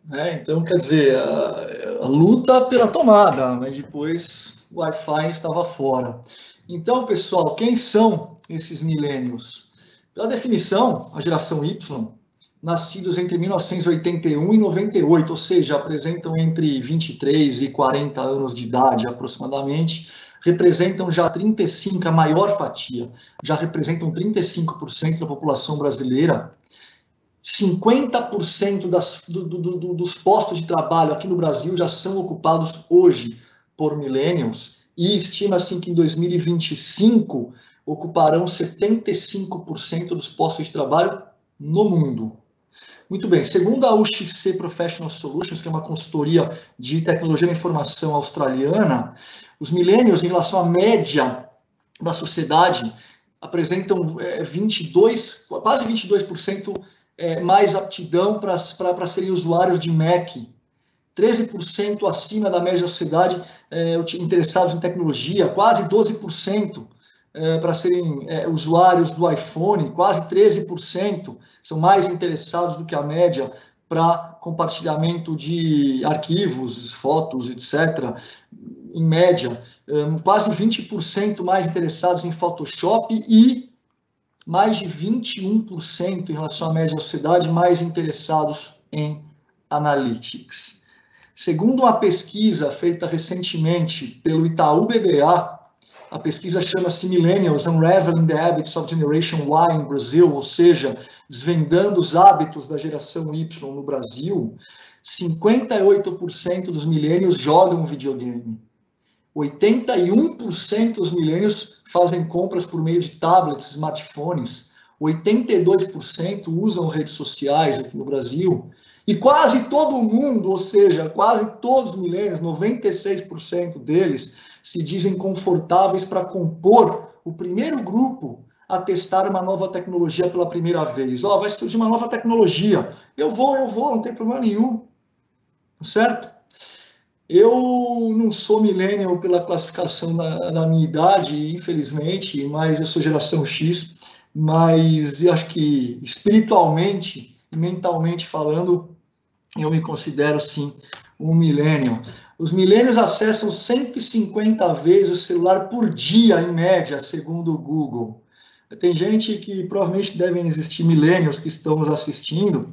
Então, quer dizer, a luta pela tomada, mas depois o Wi-Fi estava fora. Então, pessoal, quem são esses millennials? Pela definição, a geração Y, nascidos entre 1981 e 98, ou seja, apresentam entre 23 e 40 anos de idade aproximadamente, representam já 35%, a maior fatia, já representam 35% da população brasileira. 50% dos postos de trabalho aqui no Brasil já são ocupados hoje por millennials, e estima-se que em 2025 ocuparão 75% dos postos de trabalho no mundo. Muito bem, segundo a UXC Professional Solutions, que é uma consultoria de tecnologia da informação australiana, os millennials, em relação à média da sociedade, apresentam quase 22% mais aptidão para serem usuários de Mac, 13% acima da média da sociedade interessados em tecnologia, quase 12% para serem usuários do iPhone, quase 13% são mais interessados do que a média para compartilhamento de arquivos, fotos, etc. Em média, quase 20% mais interessados em Photoshop e mais de 21% em relação à média da sociedade mais interessados em Analytics. Segundo uma pesquisa feita recentemente pelo Itaú BBA, a pesquisa chama-se Millennials Unraveling the Habits of Generation Y in Brazil, ou seja, desvendando os hábitos da geração Y no Brasil. 58% dos millennials jogam videogame. 81% dos millennials fazem compras por meio de tablets, smartphones. 82% usam redes sociais aqui no Brasil. E quase todo mundo, ou seja, quase todos os millennials, 96% deles, se dizem confortáveis para compor o primeiro grupo a testar uma nova tecnologia pela primeira vez. Vai surgir uma nova tecnologia. Eu vou, não tem problema nenhum. Certo? Eu não sou millennial pela classificação da minha idade, infelizmente, mas eu sou geração X, mas eu acho que espiritualmente e mentalmente falando, eu me considero, sim, um millennial. Os millennials acessam 150 vezes o celular por dia, em média, segundo o Google. Tem gente que provavelmente devem existir millennials que estão nos assistindo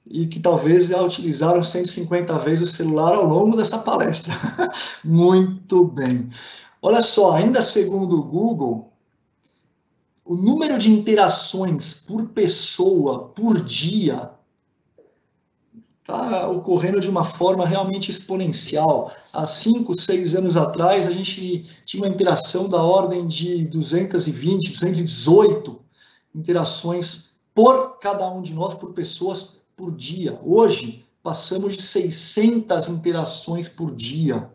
e que talvez já utilizaram 150 vezes o celular ao longo dessa palestra. Muito bem. Olha só, ainda segundo o Google, o número de interações por pessoa por dia está ocorrendo de uma forma realmente exponencial. Há 5, 6 anos atrás, a gente tinha uma interação da ordem de 220, 218 interações por cada um de nós, por pessoas por dia. Hoje, passamos de 600 interações por dia.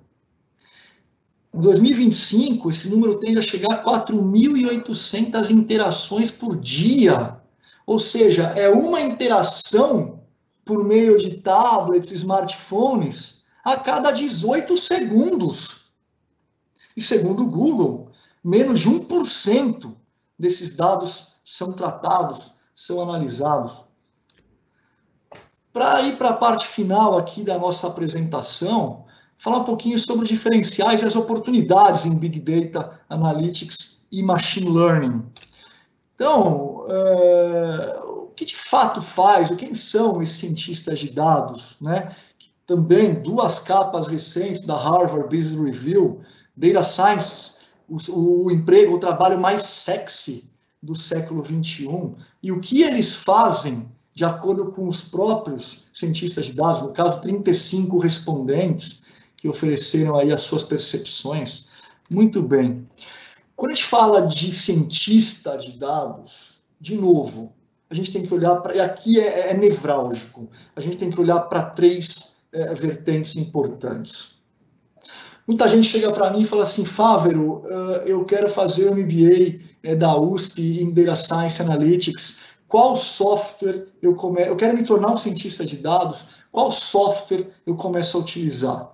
Em 2025, esse número tende a chegar a 4.800 interações por dia. Ou seja, é uma interação por meio de tablets, smartphones, a cada 18 segundos. E segundo o Google, menos de 1% desses dados são tratados, são analisados. Para ir para a parte final aqui da nossa apresentação, falar um pouquinho sobre os diferenciais e as oportunidades em Big Data Analytics e Machine Learning. Então, o que de fato faz, quem são esses cientistas de dados, né? Também 2 capas recentes da Harvard Business Review, Data Science, o emprego, o trabalho mais sexy do século XXI, e o que eles fazem de acordo com os próprios cientistas de dados, no caso 35 respondentes que ofereceram aí as suas percepções. Muito bem. Quando a gente fala de cientista de dados, de novo, a gente tem que olhar para, e aqui é nevrálgico, a gente tem que olhar para 3 vertentes importantes. Muita gente chega para mim e fala assim, Fávero, eu quero fazer um MBA da USP em Data Science Analytics, qual software eu quero me tornar um cientista de dados, qual software eu começo a utilizar?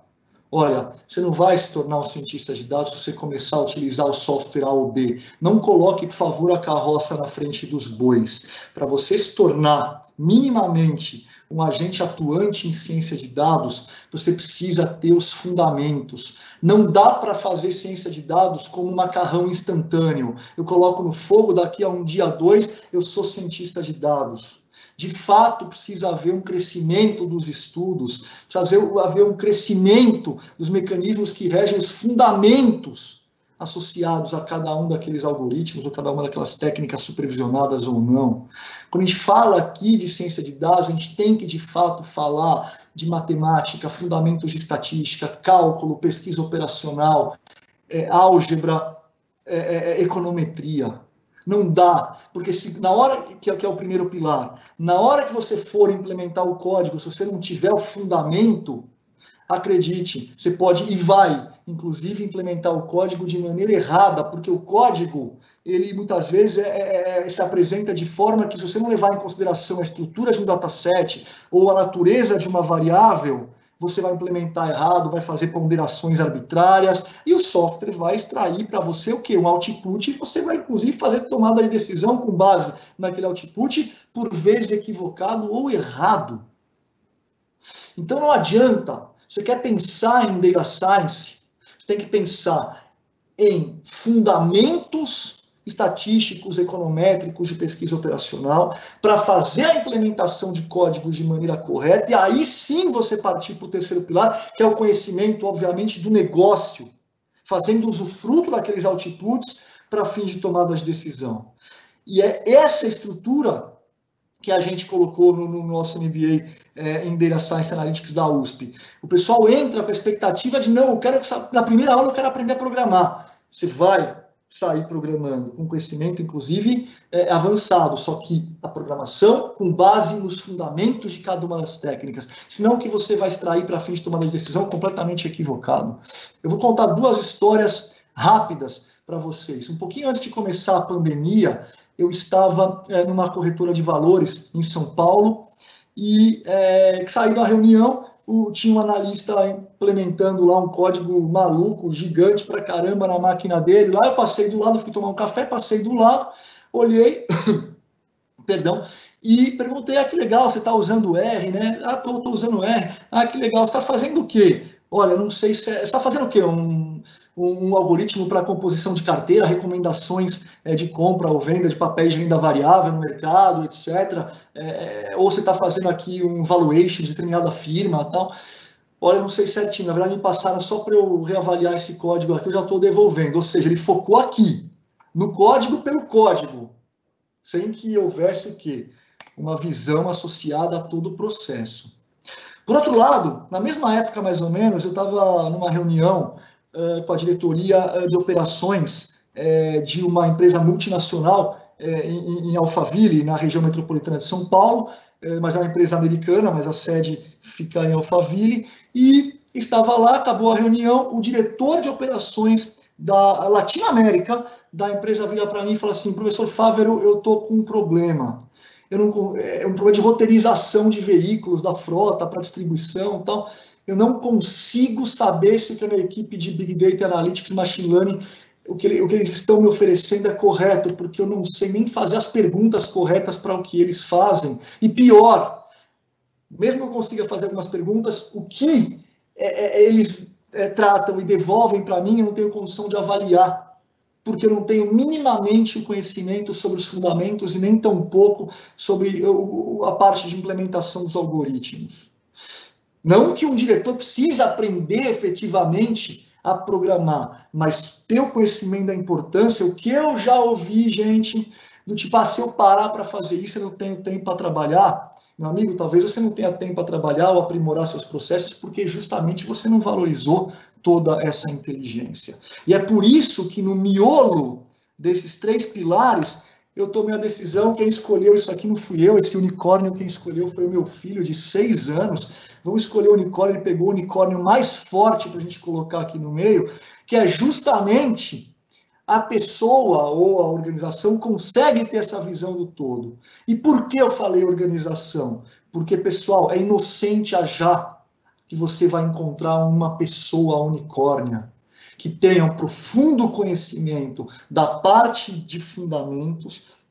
Olha, você não vai se tornar um cientista de dados se você começar a utilizar o software A ou B. Não coloque, por favor, a carroça na frente dos bois. Para você se tornar minimamente um agente atuante em ciência de dados, você precisa ter os fundamentos. Não dá para fazer ciência de dados como um macarrão instantâneo. Eu coloco no fogo, daqui a 1 dia, 2, eu sou cientista de dados. De fato, precisa haver um crescimento dos estudos, precisa haver um crescimento dos mecanismos que regem os fundamentos associados a cada um daqueles algoritmos, ou cada uma daquelas técnicas supervisionadas ou não. Quando a gente fala aqui de ciência de dados, a gente tem que, de fato, falar de matemática, fundamentos de estatística, cálculo, pesquisa operacional, álgebra, econometria. Não dá, porque na hora que é o primeiro pilar, na hora que você for implementar o código, se você não tiver o fundamento, acredite, você pode e vai, inclusive, implementar o código de maneira errada, porque o código, ele muitas vezes se apresenta de forma que, se você não levar em consideração a estrutura de um dataset ou a natureza de uma variável, você vai implementar errado, vai fazer ponderações arbitrárias, e o software vai extrair para você o quê? Um output, e você vai, inclusive, fazer tomada de decisão com base naquele output, por vezes equivocado ou errado. Então, não adianta. Você quer pensar em Data Science, você tem que pensar em fundamentos estatísticos, econométricos, de pesquisa operacional, para fazer a implementação de códigos de maneira correta, e aí sim você partir para o terceiro pilar, que é o conhecimento, obviamente, do negócio, fazendo usufruto daqueles outputs para fins de tomada de decisão. E é essa estrutura que a gente colocou no nosso MBA em Data Science Analytics da USP. O pessoal entra com a expectativa de, não, na primeira aula eu quero aprender a programar. Você vai sair programando, com conhecimento, inclusive, avançado, só que a programação com base nos fundamentos de cada uma das técnicas, senão que você vai extrair para fins de tomada de decisão completamente equivocado. Eu vou contar 2 histórias rápidas para vocês. Um pouquinho antes de começar a pandemia, eu estava numa corretora de valores em São Paulo e saí da reunião, tinha um analista implementando lá um código maluco, gigante pra caramba na máquina dele. Lá eu passei do lado, fui tomar um café, passei do lado, olhei, perdão, E perguntei, que legal, você está usando o R, né? Estou usando o R. Que legal, você está fazendo o quê? Olha, não sei se... Você está fazendo o quê? Um algoritmo para composição de carteira, recomendações de compra ou venda de papéis de renda variável no mercado, etc. Ou você está fazendo aqui um valuation de determinada firma e tal. Olha, não sei certinho, na verdade me passaram só para eu reavaliar esse código aqui, eu já estou devolvendo. Ou seja, ele focou aqui, no código pelo código, sem que houvesse o quê? Uma visão associada a todo o processo. Por outro lado, na mesma época, mais ou menos, eu estava numa reunião com a diretoria de operações de uma empresa multinacional em Alphaville, na região metropolitana de São Paulo, mas é uma empresa americana, mas a sede fica em Alphaville, e estava lá, acabou a reunião, o diretor de operações da Latinoamérica da empresa vira para mim e fala assim, professor Fávero, eu estou com um problema. É um problema de roteirização de veículos, da frota para distribuição e tal. Eu não consigo saber se o que a minha equipe de Big Data Analytics e Machine Learning, o que eles estão me oferecendo é correto, porque eu não sei nem fazer as perguntas corretas para o que eles fazem. E pior, mesmo que eu consiga fazer algumas perguntas, o que eles tratam e devolvem para mim, eu não tenho condição de avaliar, porque eu não tenho minimamente o conhecimento sobre os fundamentos e nem tampouco sobre a parte de implementação dos algoritmos. Não que um diretor precise aprender efetivamente a programar, mas ter o conhecimento da importância, o que eu já ouvi, gente, do tipo, se eu parar para fazer isso, eu não tenho tempo para trabalhar. Meu amigo, talvez você não tenha tempo para trabalhar ou aprimorar seus processos, porque justamente você não valorizou toda essa inteligência. E é por isso que no miolo desses 3 pilares, eu tomei a decisão, quem escolheu isso aqui não fui eu, esse unicórnio quem escolheu foi o meu filho de 6 anos, vamos escolher o unicórnio, ele pegou o unicórnio mais forte para a gente colocar aqui no meio, que é justamente a pessoa ou a organização consegue ter essa visão do todo. E por que eu falei organização? Porque, pessoal, é inocente achar que você vai encontrar uma pessoa unicórnia que tenha um profundo conhecimento da parte de fundamentos,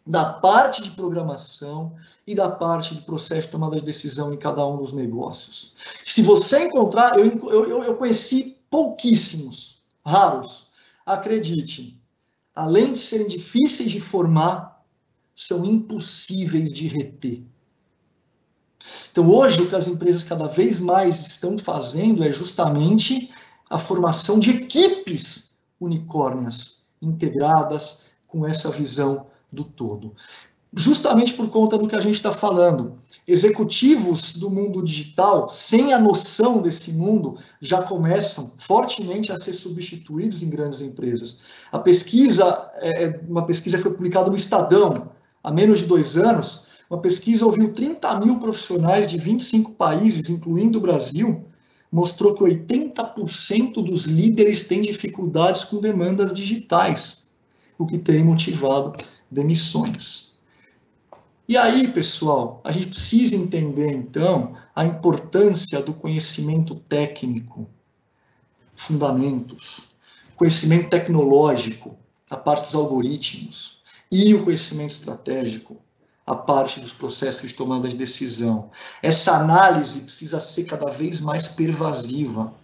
da parte de programação e da parte de processo de tomada de decisão em cada um dos negócios. Se você encontrar, eu conheci pouquíssimos, raros, acredite, além de serem difíceis de formar, são impossíveis de reter. Então, hoje, o que as empresas cada vez mais estão fazendo é justamente a formação de equipes unicórnias integradas com essa visão do todo. Justamente por conta do que a gente está falando. Executivos do mundo digital, sem a noção desse mundo, já começam fortemente a ser substituídos em grandes empresas. A pesquisa, uma pesquisa foi publicada no Estadão há menos de 2 anos, uma pesquisa ouviu 30 mil profissionais de 25 países, incluindo o Brasil, mostrou que 80% dos líderes têm dificuldades com demandas digitais, o que tem motivado demissões. E aí, pessoal, a gente precisa entender, então, a importância do conhecimento técnico, fundamentos, conhecimento tecnológico, a parte dos algoritmos, e o conhecimento estratégico, a parte dos processos de tomada de decisão. Essa análise precisa ser cada vez mais pervasiva.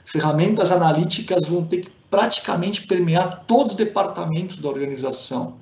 Ferramentas analíticas vão ter que praticamente permear todos os departamentos da organização,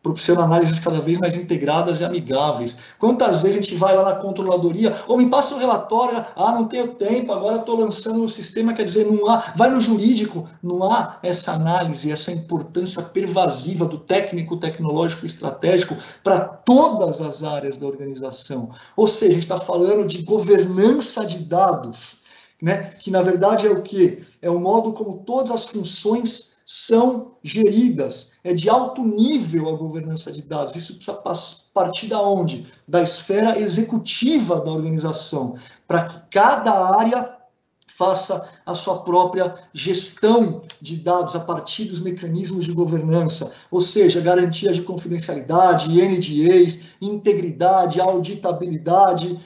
propiciando análises cada vez mais integradas e amigáveis. Quantas vezes a gente vai lá na controladoria, ou me passa um relatório, não tenho tempo, agora estou lançando um sistema, quer dizer, não há, vai no jurídico, não há essa análise, essa importância pervasiva do técnico, tecnológico e estratégico para todas as áreas da organização. Ou seja, a gente está falando de governança de dados, né? Que na verdade é o quê? É o modo como todas as funções são geridas, é de alto nível a governança de dados. Isso precisa partir da onde? Da esfera executiva da organização, para que cada área faça a sua própria gestão de dados a partir dos mecanismos de governança, ou seja, garantias de confidencialidade, NDAs, integridade, auditabilidade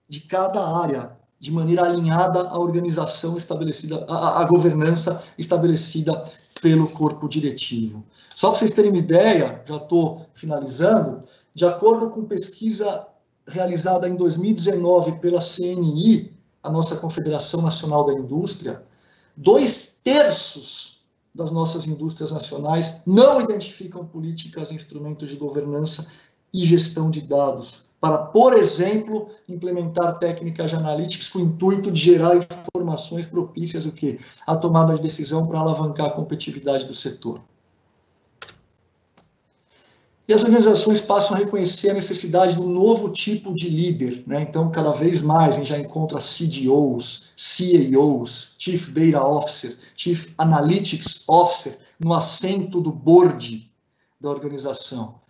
de cada área, de maneira alinhada à organização estabelecida, à governança estabelecida pelo corpo diretivo. Só para vocês terem uma ideia, já estou finalizando, de acordo com pesquisa realizada em 2019 pela CNI, a nossa Confederação Nacional da Indústria, 2/3 das nossas indústrias nacionais não identificam políticas e instrumentos de governança e gestão de dados para, por exemplo, implementar técnicas de analytics com o intuito de gerar informações propícias à tomada de decisão para alavancar a competitividade do setor. E as organizações passam a reconhecer a necessidade de um novo tipo de líder, né? Então, cada vez mais, a gente já encontra CDOs, CAOs, Chief Data Officer, Chief Analytics Officer, no assento do board da organização.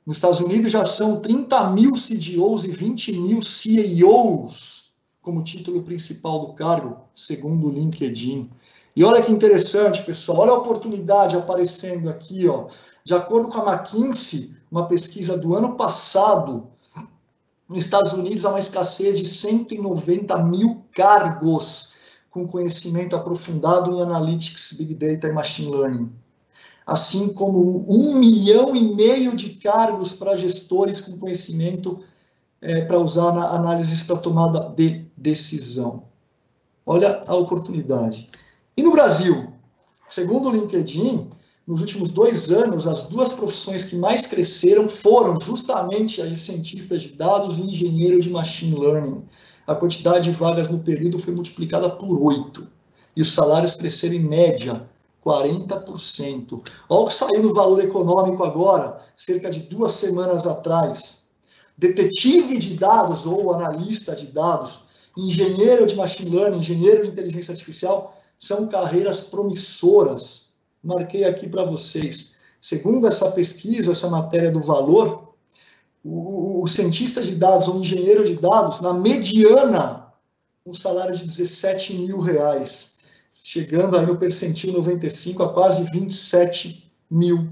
Nos Estados Unidos já são 30 mil CDOs e 20 mil CAOs como título principal do cargo, segundo o LinkedIn. E olha que interessante, pessoal, olha a oportunidade aparecendo aqui, ó. De acordo com a McKinsey, uma pesquisa do ano passado, nos Estados Unidos há uma escassez de 190 mil cargos com conhecimento aprofundado em Analytics, Big Data e Machine Learning. Assim como 1,5 milhão de cargos para gestores com conhecimento para usar na análises para tomada de decisão. Olha a oportunidade. E no Brasil, segundo o LinkedIn, nos últimos 2 anos, as 2 profissões que mais cresceram foram justamente as de cientistas de dados e engenheiro de machine learning. A quantidade de vagas no período foi multiplicada por 8. E os salários cresceram em média 40%. Olha o que saiu no Valor Econômico agora, cerca de 2 semanas atrás. Detetive de dados ou analista de dados, engenheiro de machine learning, engenheiro de inteligência artificial, são carreiras promissoras. Marquei aqui para vocês. Segundo essa pesquisa, essa matéria do Valor, o cientista de dados ou engenheiro de dados, na mediana, um salário de R$17 mil, chegando aí no percentil 95 a quase R$27 mil.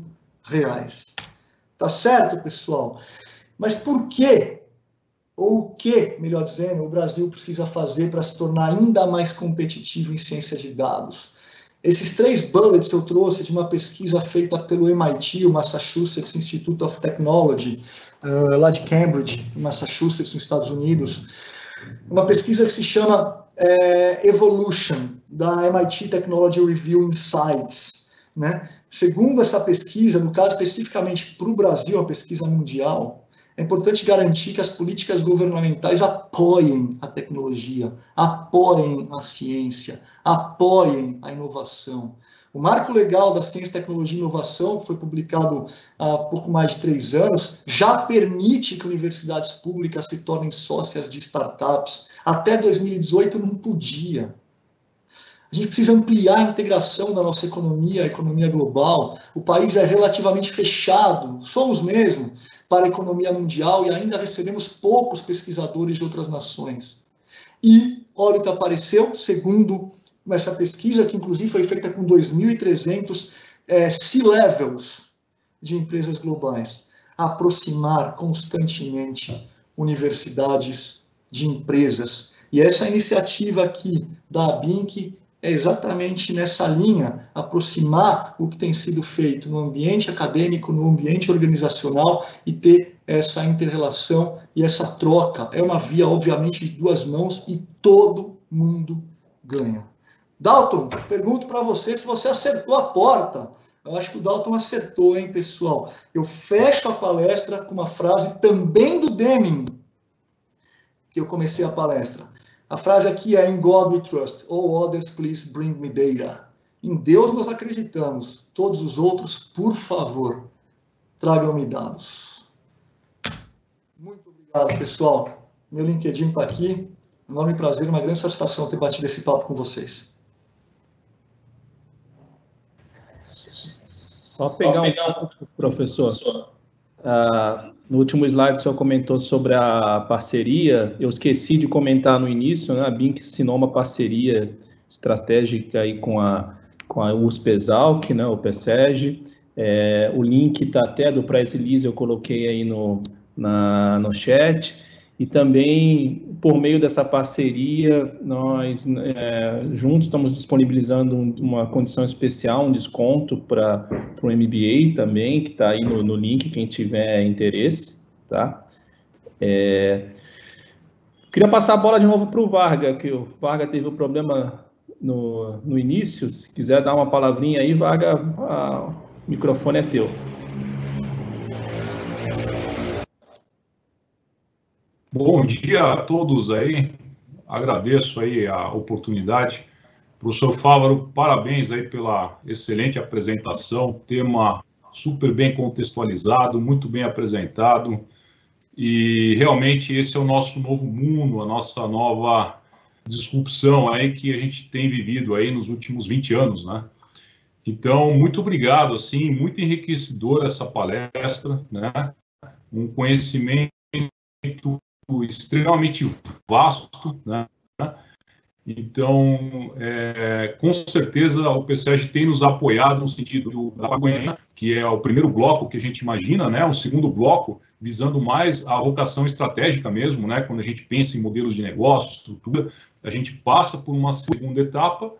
Tá certo, pessoal? Mas por quê? Ou o que, melhor dizendo, o Brasil precisa fazer para se tornar ainda mais competitivo em ciência de dados? Esses 3 bullets eu trouxe de uma pesquisa feita pelo MIT, o Massachusetts Institute of Technology, lá de Cambridge, Massachusetts, nos Estados Unidos. Uma pesquisa que se chama Evolution, da MIT Technology Review Insights, né? Segundo essa pesquisa, no caso especificamente para o Brasil, uma pesquisa mundial, é importante garantir que as políticas governamentais apoiem a tecnologia, apoiem a ciência, apoiem a inovação. O Marco Legal da Ciência, Tecnologia e Inovação, que foi publicado há pouco mais de 3 anos, já permite que universidades públicas se tornem sócias de startups. Até 2018 não podia. A gente precisa ampliar a integração da nossa economia, a economia global. O país é relativamente fechado, somos mesmo, para a economia mundial e ainda recebemos poucos pesquisadores de outras nações. E, olha o que apareceu, segundo essa pesquisa, que inclusive foi feita com 2.300 C-levels de empresas globais, aproximar constantemente universidades de empresas. E essa iniciativa aqui da ABINC é exatamente nessa linha, aproximar o que tem sido feito no ambiente acadêmico, no ambiente organizacional e ter essa inter-relação e essa troca. É uma via, obviamente, de 2 mãos e todo mundo ganha. Dalton, pergunto para você se você acertou a porta. Eu acho que o Dalton acertou, hein, pessoal? Eu fecho a palestra com uma frase também do Deming, que eu comecei a palestra. A frase aqui é: In God we trust, all others please bring me data. Em Deus nós acreditamos, todos os outros, por favor, tragam-me dados. Muito obrigado, pessoal. Meu LinkedIn está aqui. Enorme prazer, uma grande satisfação ter batido esse papo com vocês. Só pegar um pouco, professor. No último slide, o senhor comentou sobre a parceria. Eu esqueci de comentar no início, né? A BINC assinou uma parceria estratégica aí com a USP-Exalc, né? O PSEG. O link está até do press release, eu coloquei aí no chat. E também, por meio dessa parceria, nós juntos estamos disponibilizando uma condição especial, um desconto para o MBA também, que está aí no link, quem tiver interesse, tá? Queria passar a bola de novo para o Varga, que o Varga teve um problema no início. Se quiser dar uma palavrinha aí, Varga, o microfone é teu. Bom dia a todos aí, agradeço aí a oportunidade. Professor Fávaro, parabéns aí pela excelente apresentação, tema super bem contextualizado, muito bem apresentado, e realmente esse é o nosso novo mundo, a nossa nova disrupção aí que a gente tem vivido aí nos últimos 20 anos, né? Então, muito obrigado, assim, muito enriquecedora essa palestra, né? Um conhecimento extremamente vasto, né? Então, com certeza o PSEG tem nos apoiado no sentido da Pagonha, que é o primeiro bloco que a gente imagina, né? O segundo bloco visando mais a vocação estratégica mesmo, né? Quando a gente pensa em modelos de negócio, estrutura, a gente passa por uma segunda etapa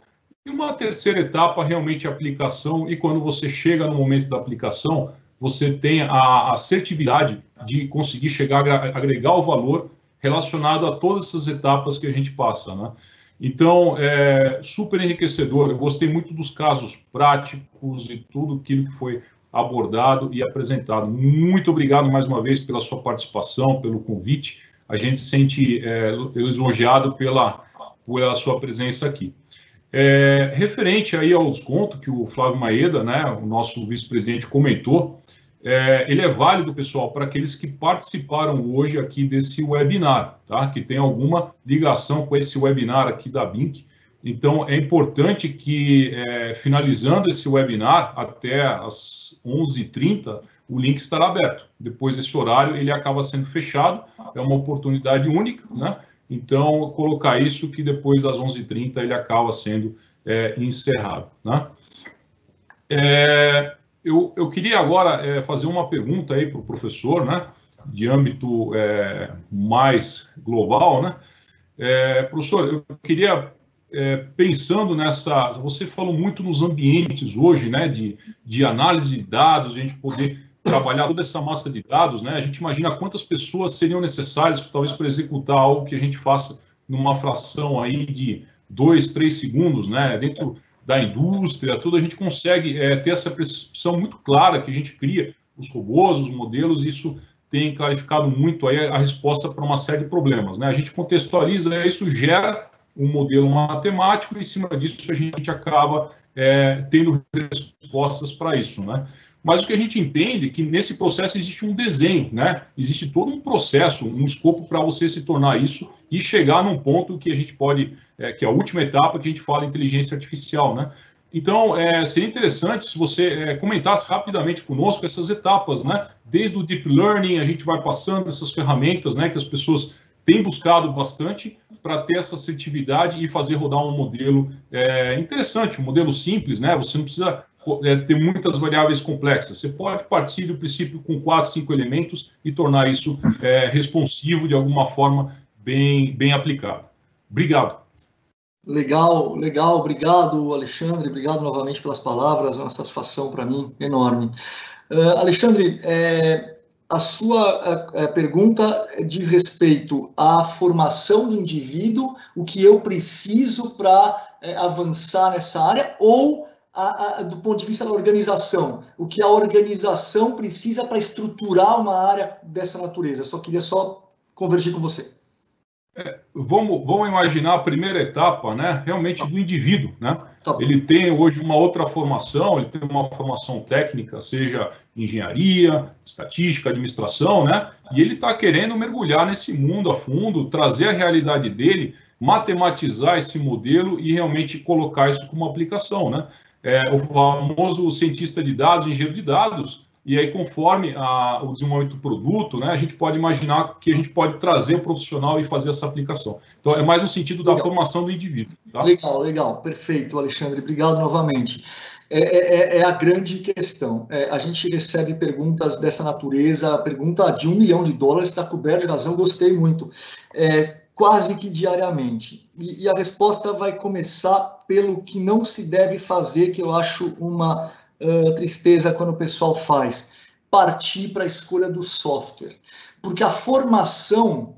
e uma terceira etapa realmente a aplicação, e quando você chega no momento da aplicação, você tem a assertividade de conseguir chegar a agregar o valor relacionado a todas essas etapas que a gente passa, né? Então, super enriquecedor. Eu gostei muito dos casos práticos e tudo aquilo que foi abordado e apresentado. Muito obrigado mais uma vez pela sua participação, pelo convite. A gente se sente lisonjeado pela sua presença aqui. Referente aí ao desconto que o Flávio Maeda, né, o nosso vice-presidente, comentou, ele é válido, pessoal, para aqueles que participaram hoje aqui desse webinar, tá? Que tem alguma ligação com esse webinar aqui da BINC. Então, é importante que, finalizando esse webinar, até às 11h30, o link estará aberto. Depois desse horário, ele acaba sendo fechado, é uma oportunidade única, né? Então, colocar isso que depois das 11h30 ele acaba sendo encerrado, né? Eu queria agora fazer uma pergunta aí para o professor, né, de âmbito mais global, né? Professor, eu queria, pensando nessa... Você falou muito nos ambientes hoje, né, de análise de dados, a gente poder trabalhar toda essa massa de dados, né? A gente imagina quantas pessoas seriam necessárias, talvez, para executar algo que a gente faça numa fração aí de 2, 3 segundos, né? Dentro da indústria, tudo, a gente consegue ter essa percepção muito clara que a gente cria os robôs, os modelos, e isso tem clarificado muito aí a resposta para uma série de problemas, né? A gente contextualiza, isso gera um modelo matemático, e em cima disso a gente acaba tendo respostas para isso, né? Mas o que a gente entende é que nesse processo existe um desenho, né? Existe todo um processo, um escopo para você se tornar isso e chegar num ponto que a gente pode, que é a última etapa que a gente fala inteligência artificial, né? Então, seria interessante se você comentasse rapidamente conosco essas etapas, né? Desde o Deep Learning, a gente vai passando essas ferramentas, né? Que as pessoas têm buscado bastante para ter essa assertividade e fazer rodar um modelo interessante, um modelo simples, né? Você não precisa ter muitas variáveis complexas. Você pode partir do princípio com 4, 5 elementos e tornar isso responsivo de alguma forma bem aplicado. Obrigado. Legal, legal. Obrigado, Alexandre. Obrigado novamente pelas palavras. É uma satisfação para mim enorme. Alexandre, a sua pergunta diz respeito à formação do indivíduo, o que eu preciso para avançar nessa área, ou do ponto de vista da organização, o que a organização precisa para estruturar uma área dessa natureza. Só queria convergir com você. Vamos imaginar a primeira etapa, né, realmente do indivíduo, né? Ele tem hoje uma outra formação, ele tem uma formação técnica, seja engenharia, estatística, administração, né? E ele está querendo mergulhar nesse mundo a fundo, trazer a realidade dele, matematizar esse modelo e realmente colocar isso como aplicação, né? O famoso cientista de dados, engenheiro de dados, e aí conforme o desenvolvimento do produto, né, a gente pode imaginar que a gente pode trazer o profissional e fazer essa aplicação. Então, é mais no sentido da formação do indivíduo. Tá? Legal, legal, perfeito, Alexandre, obrigado novamente. É a grande questão. A gente recebe perguntas dessa natureza, pergunta de $1 milhão, está coberto de razão, gostei muito, quase que diariamente. E a resposta vai começar pelo que não se deve fazer, que eu acho uma tristeza quando o pessoal faz, partir para a escolha do software. Porque a formação,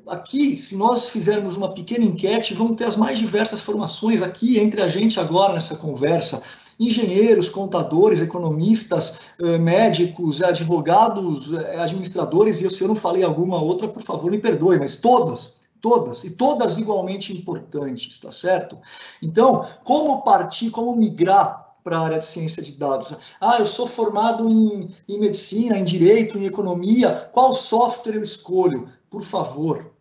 aqui, se nós fizermos uma pequena enquete, vão ter as mais diversas formações aqui entre a gente agora nessa conversa. Engenheiros, contadores, economistas, médicos, advogados, administradores, e se eu não falei alguma outra, por favor, me perdoe, mas todas, e todas igualmente importantes, tá certo? Então, como partir, como migrar para a área de ciência de dados? Eu sou formado em medicina, em direito, em economia, qual software eu escolho? Por favor,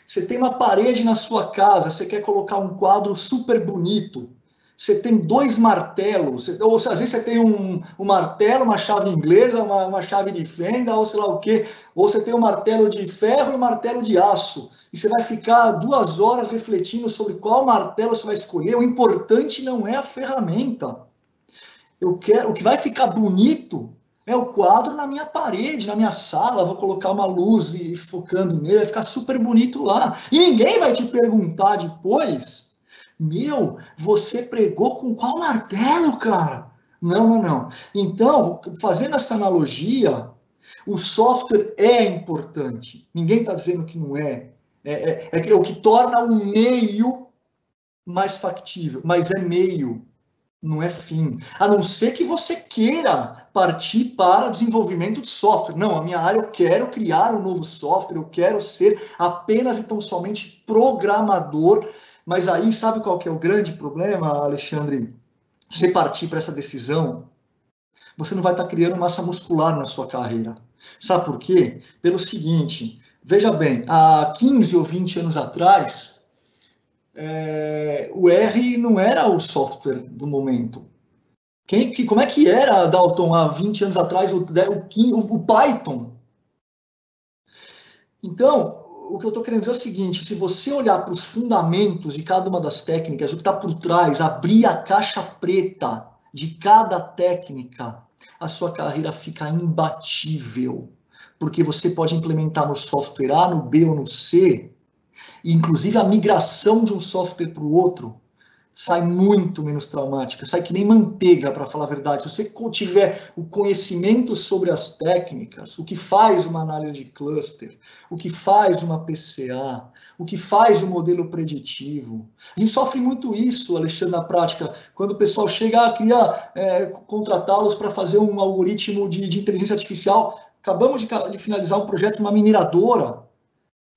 você tem uma parede na sua casa, você quer colocar um quadro super bonito, você tem 2 martelos, ou às vezes você tem um martelo, uma chave inglesa, uma chave de fenda, ou sei lá o quê, ou você tem um martelo de ferro e um martelo de aço, e você vai ficar 2 horas refletindo sobre qual martelo você vai escolher. O importante não é a ferramenta. O que vai ficar bonito é o quadro na minha parede, na minha sala, vou colocar uma luz e focando nele, vai ficar super bonito lá. E ninguém vai te perguntar depois, você pregou com qual martelo, cara? Não. Então, fazendo essa analogia, o software é importante. Ninguém está dizendo que não é. É o que torna um meio mais factível, mas é meio, não é fim. A não ser que você queira partir para desenvolvimento de software. Não, a minha área, eu quero criar um novo software, eu quero ser apenas e tão somente programador. Mas aí, sabe qual que é o grande problema, Alexandre? Se você partir para essa decisão, você não vai estar criando massa muscular na sua carreira. Sabe por quê? Pelo seguinte, veja bem, há 15 ou 20 anos atrás, o R não era o software do momento. Como é que era, Dalton, há 20 anos atrás, o Python? Então, o que eu estou querendo dizer é o seguinte, se você olhar para os fundamentos de cada uma das técnicas, o que está por trás, abrir a caixa preta de cada técnica, a sua carreira fica imbatível. Porque você pode implementar no software A, no B ou no C, e inclusive a migração de um software para o outro sai muito menos traumática, sai que nem manteiga, para falar a verdade. Se você tiver o conhecimento sobre as técnicas, o que faz uma análise de cluster, o que faz uma PCA, o que faz um modelo preditivo. A gente sofre muito isso, Alexandre, na prática, quando o pessoal chega a queria contratá-los para fazer um algoritmo de inteligência artificial. Acabamos de finalizar um projeto, uma mineradora,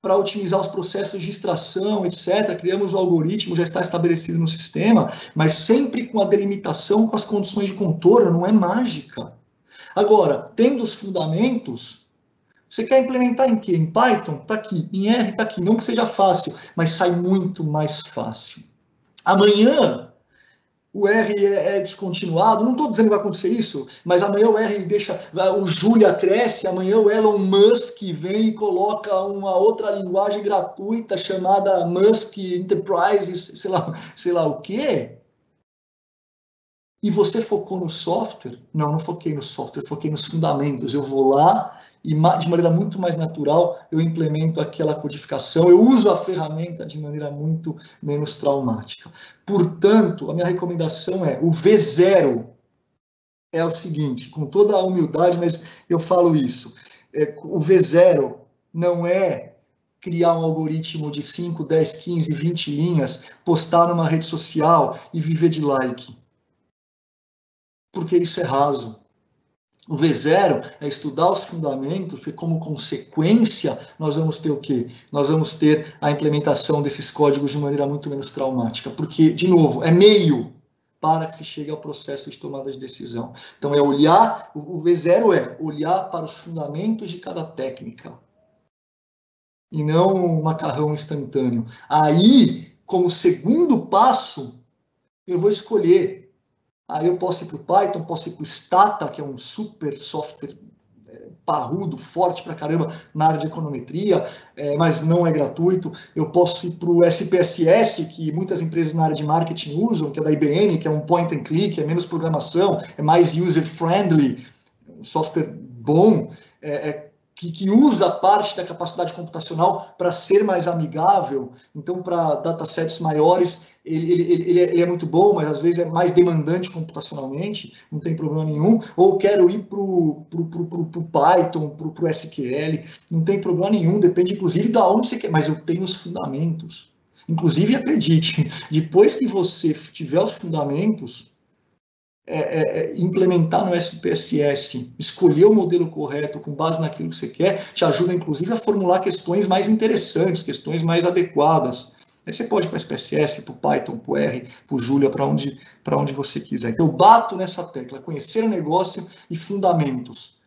para otimizar os processos de extração, etc. Criamos o algoritmo, já está estabelecido no sistema, mas sempre com a delimitação, com as condições de contorno, não é mágica. Agora, tendo os fundamentos, você quer implementar em quê? Em Python? Está aqui. Em R? Está aqui. Não que seja fácil, mas sai muito mais fácil. Amanhã, o R é descontinuado, não estou dizendo que vai acontecer isso, mas amanhã o R o Julia cresce, amanhã o Elon Musk vem e coloca uma outra linguagem gratuita chamada Musk Enterprise, sei lá o quê. E você focou no software? Não foquei no software, foquei nos fundamentos. Eu vou lá e, de maneira muito mais natural, eu implemento aquela codificação, eu uso a ferramenta de maneira muito menos traumática. Portanto, a minha recomendação é, o V0 é o seguinte, com toda a humildade, mas eu falo isso, o V0 não é criar um algoritmo de 5, 10, 15, 20 linhas, postar numa rede social e viver de like. Porque isso é raso. O V0 é estudar os fundamentos, porque como consequência nós vamos ter o quê? Nós vamos ter a implementação desses códigos de maneira muito menos traumática, porque, de novo, é meio para que se chegue ao processo de tomada de decisão. Então, é olhar, o V0 é olhar para os fundamentos de cada técnica, e não um macarrão instantâneo. Aí, como segundo passo, eu vou escolher. Aí eu posso ir para o Python, posso ir para o Stata, que é um super software parrudo, forte pra caramba na área de econometria, mas não é gratuito. Eu posso ir para o SPSS, que muitas empresas na área de marketing usam, que é da IBM, que é um point and click, é menos programação, é mais user-friendly, um software bom, que usa parte da capacidade computacional para ser mais amigável. Então, para datasets maiores, ele é muito bom, mas às vezes é mais demandante computacionalmente, não tem problema nenhum. Ou quero ir para o Python, para o SQL, não tem problema nenhum, depende inclusive de onde você quer, mas eu tenho os fundamentos. Inclusive, acredite, depois que você tiver os fundamentos, implementar no SPSS, escolher o modelo correto com base naquilo que você quer, te ajuda inclusive a formular questões mais interessantes, questões mais adequadas. Aí você pode ir para o SPSS, para o Python, para o R, para o Julia, para onde você quiser. Então eu bato nessa tecla, conhecer o negócio e fundamentos.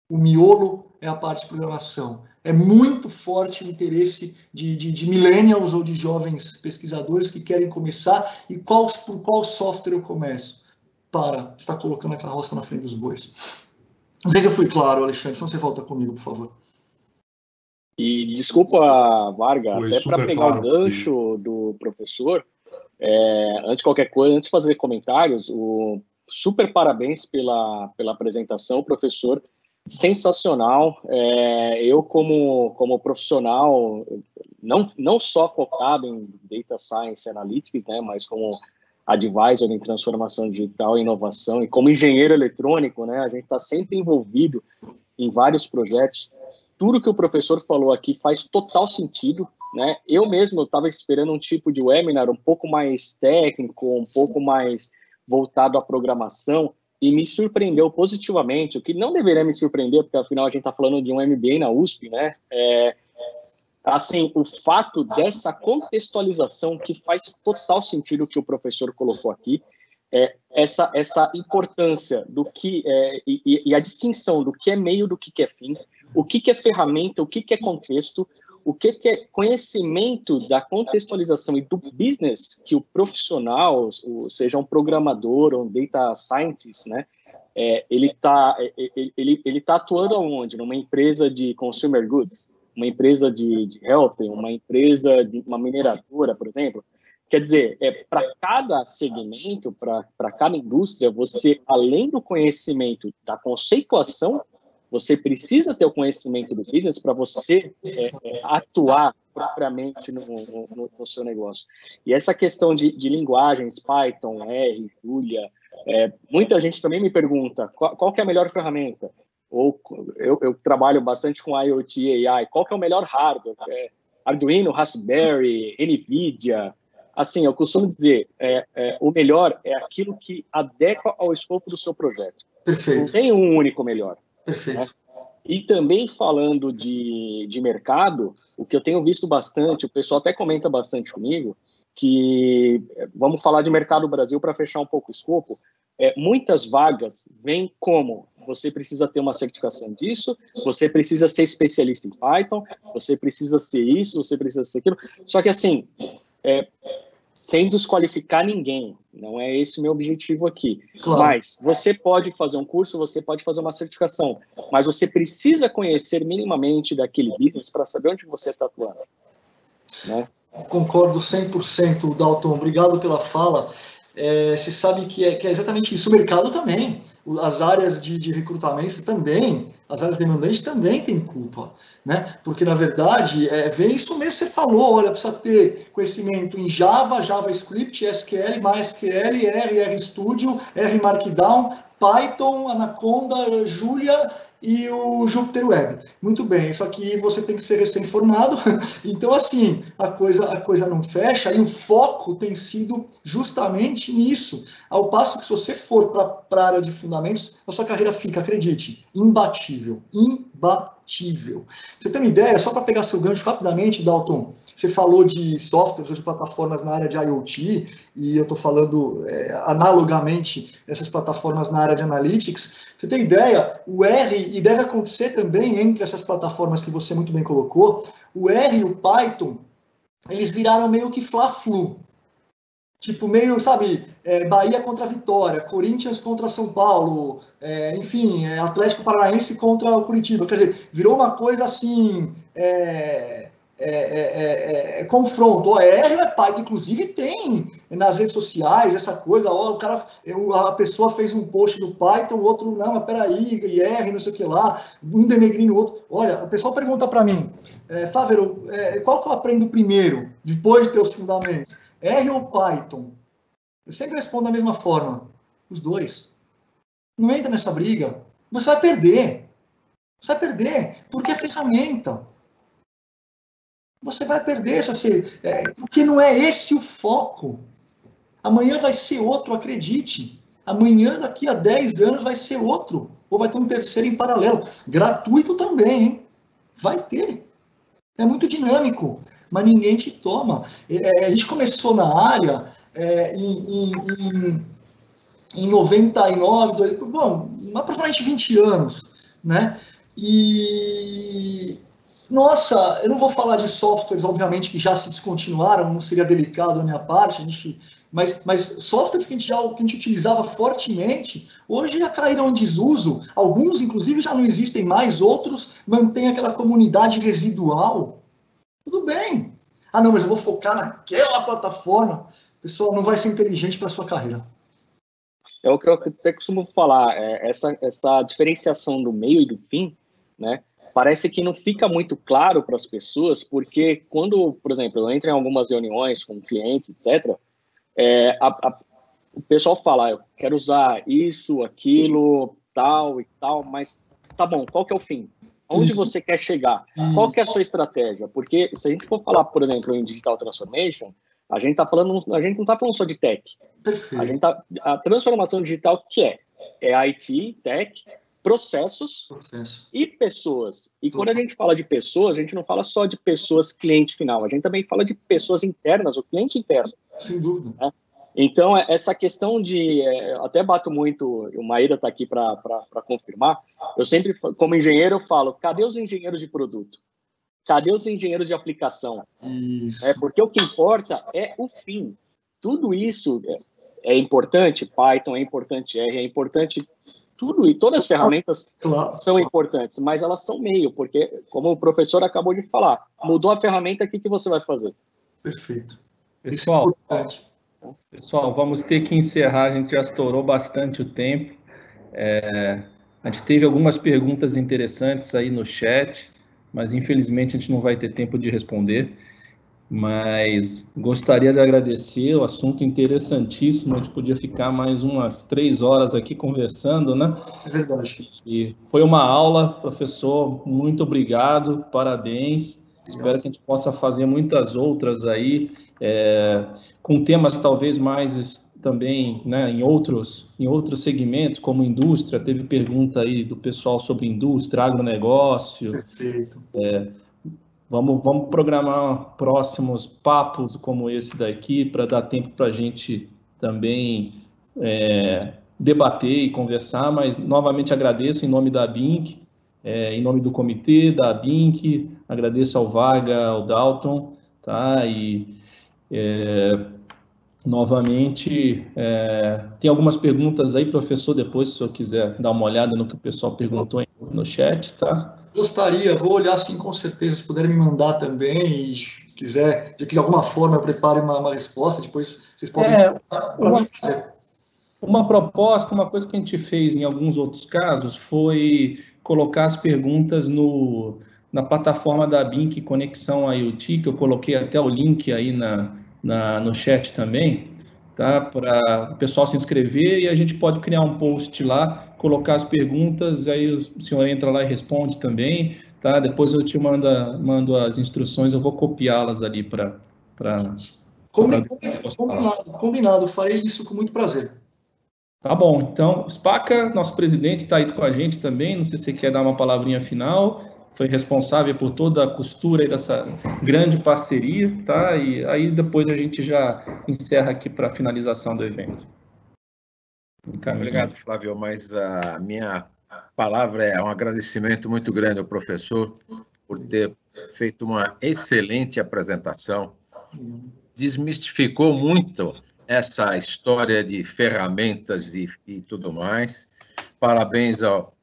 O miolo é a parte de programação. É muito forte o interesse de millennials ou de jovens pesquisadores que querem começar, e por qual software eu começo? Está colocando a carroça na frente dos bois. Não sei se eu fui claro, Alexandre, senão você volta comigo, por favor. E desculpa, Varga, até para pegar o gancho do professor, antes de qualquer coisa, antes de fazer comentários, super parabéns pela apresentação, professor, sensacional. Eu, como profissional, não só focado em Data Science Analytics, né, mas como advisor em transformação digital e inovação, e como engenheiro eletrônico, né, a gente está sempre envolvido em vários projetos. Tudo que o professor falou aqui faz total sentido, né? Eu mesmo estava esperando um tipo de webinar um pouco mais técnico, um pouco mais voltado à programação, e me surpreendeu positivamente, o que não deveria me surpreender, porque afinal a gente está falando de um MBA na USP, né? Assim, o fato dessa contextualização, que faz total sentido o que o professor colocou aqui, essa importância do que e a distinção do que é meio do que é fim, o que é ferramenta, o que é contexto, o que é conhecimento da contextualização e do business que o profissional, seja um programador ou um data scientist, né, ele tá atuando aonde? Numa empresa de consumer goods, uma empresa de health, uma empresa de uma mineradora, por exemplo. Quer dizer, para cada segmento, para cada indústria, você, além do conhecimento da conceituação, você precisa ter o conhecimento do business para você atuar propriamente no seu negócio. E essa questão de linguagens, Python, R, Julia, muita gente também me pergunta qual que é a melhor ferramenta? Ou eu trabalho bastante com IoT e AI, qual que é o melhor hardware? Arduino, Raspberry, NVIDIA. Assim, eu costumo dizer, o melhor é aquilo que adequa ao escopo do seu projeto. Perfeito. Não tem um único melhor. Perfeito. Né? E também falando de mercado, o que eu tenho visto bastante, o pessoal até comenta bastante comigo, que vamos falar de mercado Brasil para fechar um pouco o escopo, muitas vagas vêm como você precisa ter uma certificação disso, você precisa ser especialista em Python, você precisa ser isso, você precisa ser aquilo. Só que assim, sem desqualificar ninguém, não é esse o meu objetivo aqui. Claro. Mas você pode fazer um curso, você pode fazer uma certificação, mas você precisa conhecer minimamente daquele business para saber onde você está atuando. Né? Concordo 100%, Dalton. Obrigado pela fala. Você sabe que é exatamente isso. O mercado também. As áreas de recrutamento também, as áreas demandantes também têm culpa, né? Porque, na verdade, vem isso mesmo que você falou, olha, precisa ter conhecimento em Java, JavaScript, SQL, MySQL, R, RStudio, R Markdown, Python, Anaconda, Julia e o Jupyter Web. Muito bem, só que você tem que ser recém-formado, então assim, a coisa não fecha, e o foco tem sido justamente nisso, ao passo que se você for para a área de fundamentos, a sua carreira fica, acredite, imbatível. Você tem uma ideia, só para pegar seu gancho rapidamente, Dalton, você falou de softwares, de plataformas na área de IoT, e eu estou falando analogamente essas plataformas na área de Analytics. Você tem ideia, o R, e deve acontecer também entre essas plataformas que você muito bem colocou, o R e o Python, eles viraram meio que fla-flu. Tipo, meio, sabe, Bahia contra Vitória, Corinthians contra São Paulo, enfim, Atlético Paranaense contra o Curitiba. Quer dizer, virou uma coisa assim, confronto. O R é Python, inclusive tem nas redes sociais essa coisa, a pessoa fez um post do Python, o outro, não, mas peraí, IR, não sei o que lá, um denegrindo o outro. Olha, o pessoal pergunta para mim, Fávero, qual que eu aprendo primeiro, depois de ter os fundamentos? R ou Python? Eu sempre respondo da mesma forma. Os dois. Não entra nessa briga. Você vai perder. Você vai perder, porque é ferramenta. Você vai perder, porque não é esse o foco. Amanhã vai ser outro, acredite. Amanhã, daqui a 10 anos, vai ser outro. Ou vai ter um terceiro em paralelo. Gratuito também, hein? Vai ter. É muito dinâmico, mas ninguém te toma. A gente começou na área em 99, bom, aproximadamente 20 anos, né? E, nossa, eu não vou falar de softwares, obviamente, que já se descontinuaram, não seria delicado da minha parte, mas softwares que a gente utilizava fortemente, hoje já caíram em desuso, alguns, inclusive, já não existem mais, outros mantêm aquela comunidade residual. Tudo bem. Ah, não, mas eu vou focar naquela plataforma. Pessoal, não vai ser inteligente para a sua carreira. É o que eu até costumo falar, essa diferenciação do meio e do fim, né? Parece que não fica muito claro para as pessoas, porque quando, por exemplo, eu entro em algumas reuniões com clientes, etc., o pessoal fala, eu quero usar isso, aquilo, tal e tal, mas tá bom, qual que é o fim? Onde você quer chegar? Qual que é a sua estratégia? Porque se a gente for falar, por exemplo, em Digital Transformation, a gente não está falando só de tech. Perfeito. A transformação digital que é IT, tech, processos e pessoas. E quando a gente fala de pessoas, a gente não fala só de pessoas cliente final, a gente também fala de pessoas internas, o cliente interno. Sem dúvida. Né? Então, essa questão de... até bato muito, o Maíra está aqui para confirmar, eu sempre, como engenheiro, eu falo, cadê os engenheiros de produto? Cadê os engenheiros de aplicação? Isso. Porque o que importa é o fim. Tudo isso é importante, Python é importante, R é importante, tudo, e todas as ferramentas são importantes, mas elas são meio, porque, como o professor acabou de falar, mudou a ferramenta, o que você vai fazer? Perfeito. Pessoal, vamos ter que encerrar, a gente já estourou bastante o tempo. A gente teve algumas perguntas interessantes aí no chat, mas infelizmente a gente não vai ter tempo de responder. Mas gostaria de agradecer, o assunto interessantíssimo, a gente podia ficar mais umas 3 horas aqui conversando, né? É verdade. E foi uma aula, professor, muito obrigado, parabéns. Espero que a gente possa fazer muitas outras aí, com temas talvez mais também, né, em outros segmentos, como indústria. Teve pergunta aí do pessoal sobre indústria, agronegócio. Perfeito. Vamos programar próximos papos como esse daqui, para dar tempo para a gente também debater e conversar, mas novamente agradeço em nome da ABINC, em nome do comitê da ABINC, agradeço ao Varga, ao Dalton, tá? E novamente, tem algumas perguntas aí, professor, depois, se o senhor quiser dar uma olhada no que o pessoal perguntou no chat, tá? Gostaria, vou olhar sim, com certeza, se puderem me mandar também, e quiser, de alguma forma eu prepare uma resposta, depois vocês podem... Uma proposta, uma coisa que a gente fez em alguns outros casos, foi colocar as perguntas na plataforma da ABINC Conexão IoT, que eu coloquei até o link aí no chat também, tá? Para o pessoal se inscrever, e a gente pode criar um post lá, colocar as perguntas, aí o senhor entra lá e responde também, tá? Depois eu te mando as instruções, eu vou copiá-las ali para... Combinado, farei isso com muito prazer. Tá bom, então, Spaca, nosso presidente, está aí com a gente também, não sei se você quer dar uma palavrinha final, foi responsável por toda a costura aí dessa grande parceria, tá? E aí depois a gente já encerra aqui para a finalização do evento. Obrigado, Flávio, mas a minha palavra é um agradecimento muito grande ao professor por ter feito uma excelente apresentação, desmistificou muito essa história de ferramentas e tudo mais. Parabéns ao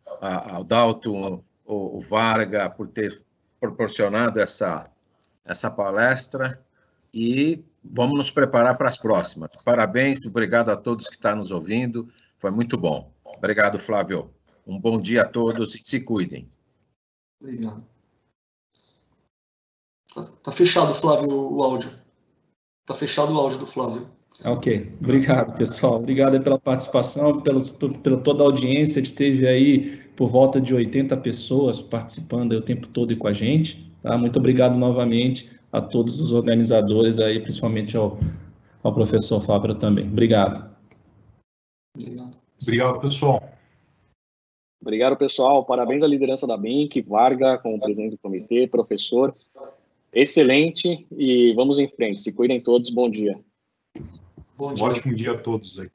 Dalton, o Varga, por ter proporcionado essa palestra, e vamos nos preparar para as próximas. Parabéns, obrigado a todos que estão nos ouvindo, foi muito bom. Obrigado, Flávio. Um bom dia a todos e se cuidem. Obrigado. Tá fechado, Flávio, o áudio. Tá fechado o áudio do Flávio. Ok, obrigado, pessoal. Obrigado pela participação, pela toda a audiência. A gente teve aí por volta de 80 pessoas participando aí o tempo todo e com a gente. Tá? Muito obrigado novamente a todos os organizadores aí, principalmente ao professor Fábio também. Obrigado. Obrigado, pessoal. Obrigado, pessoal. Parabéns à liderança da BINC, Varga, como presidente do comitê, professor. Excelente, e vamos em frente. Se cuidem todos. Bom dia. Bom dia. Ótimo dia a todos aí.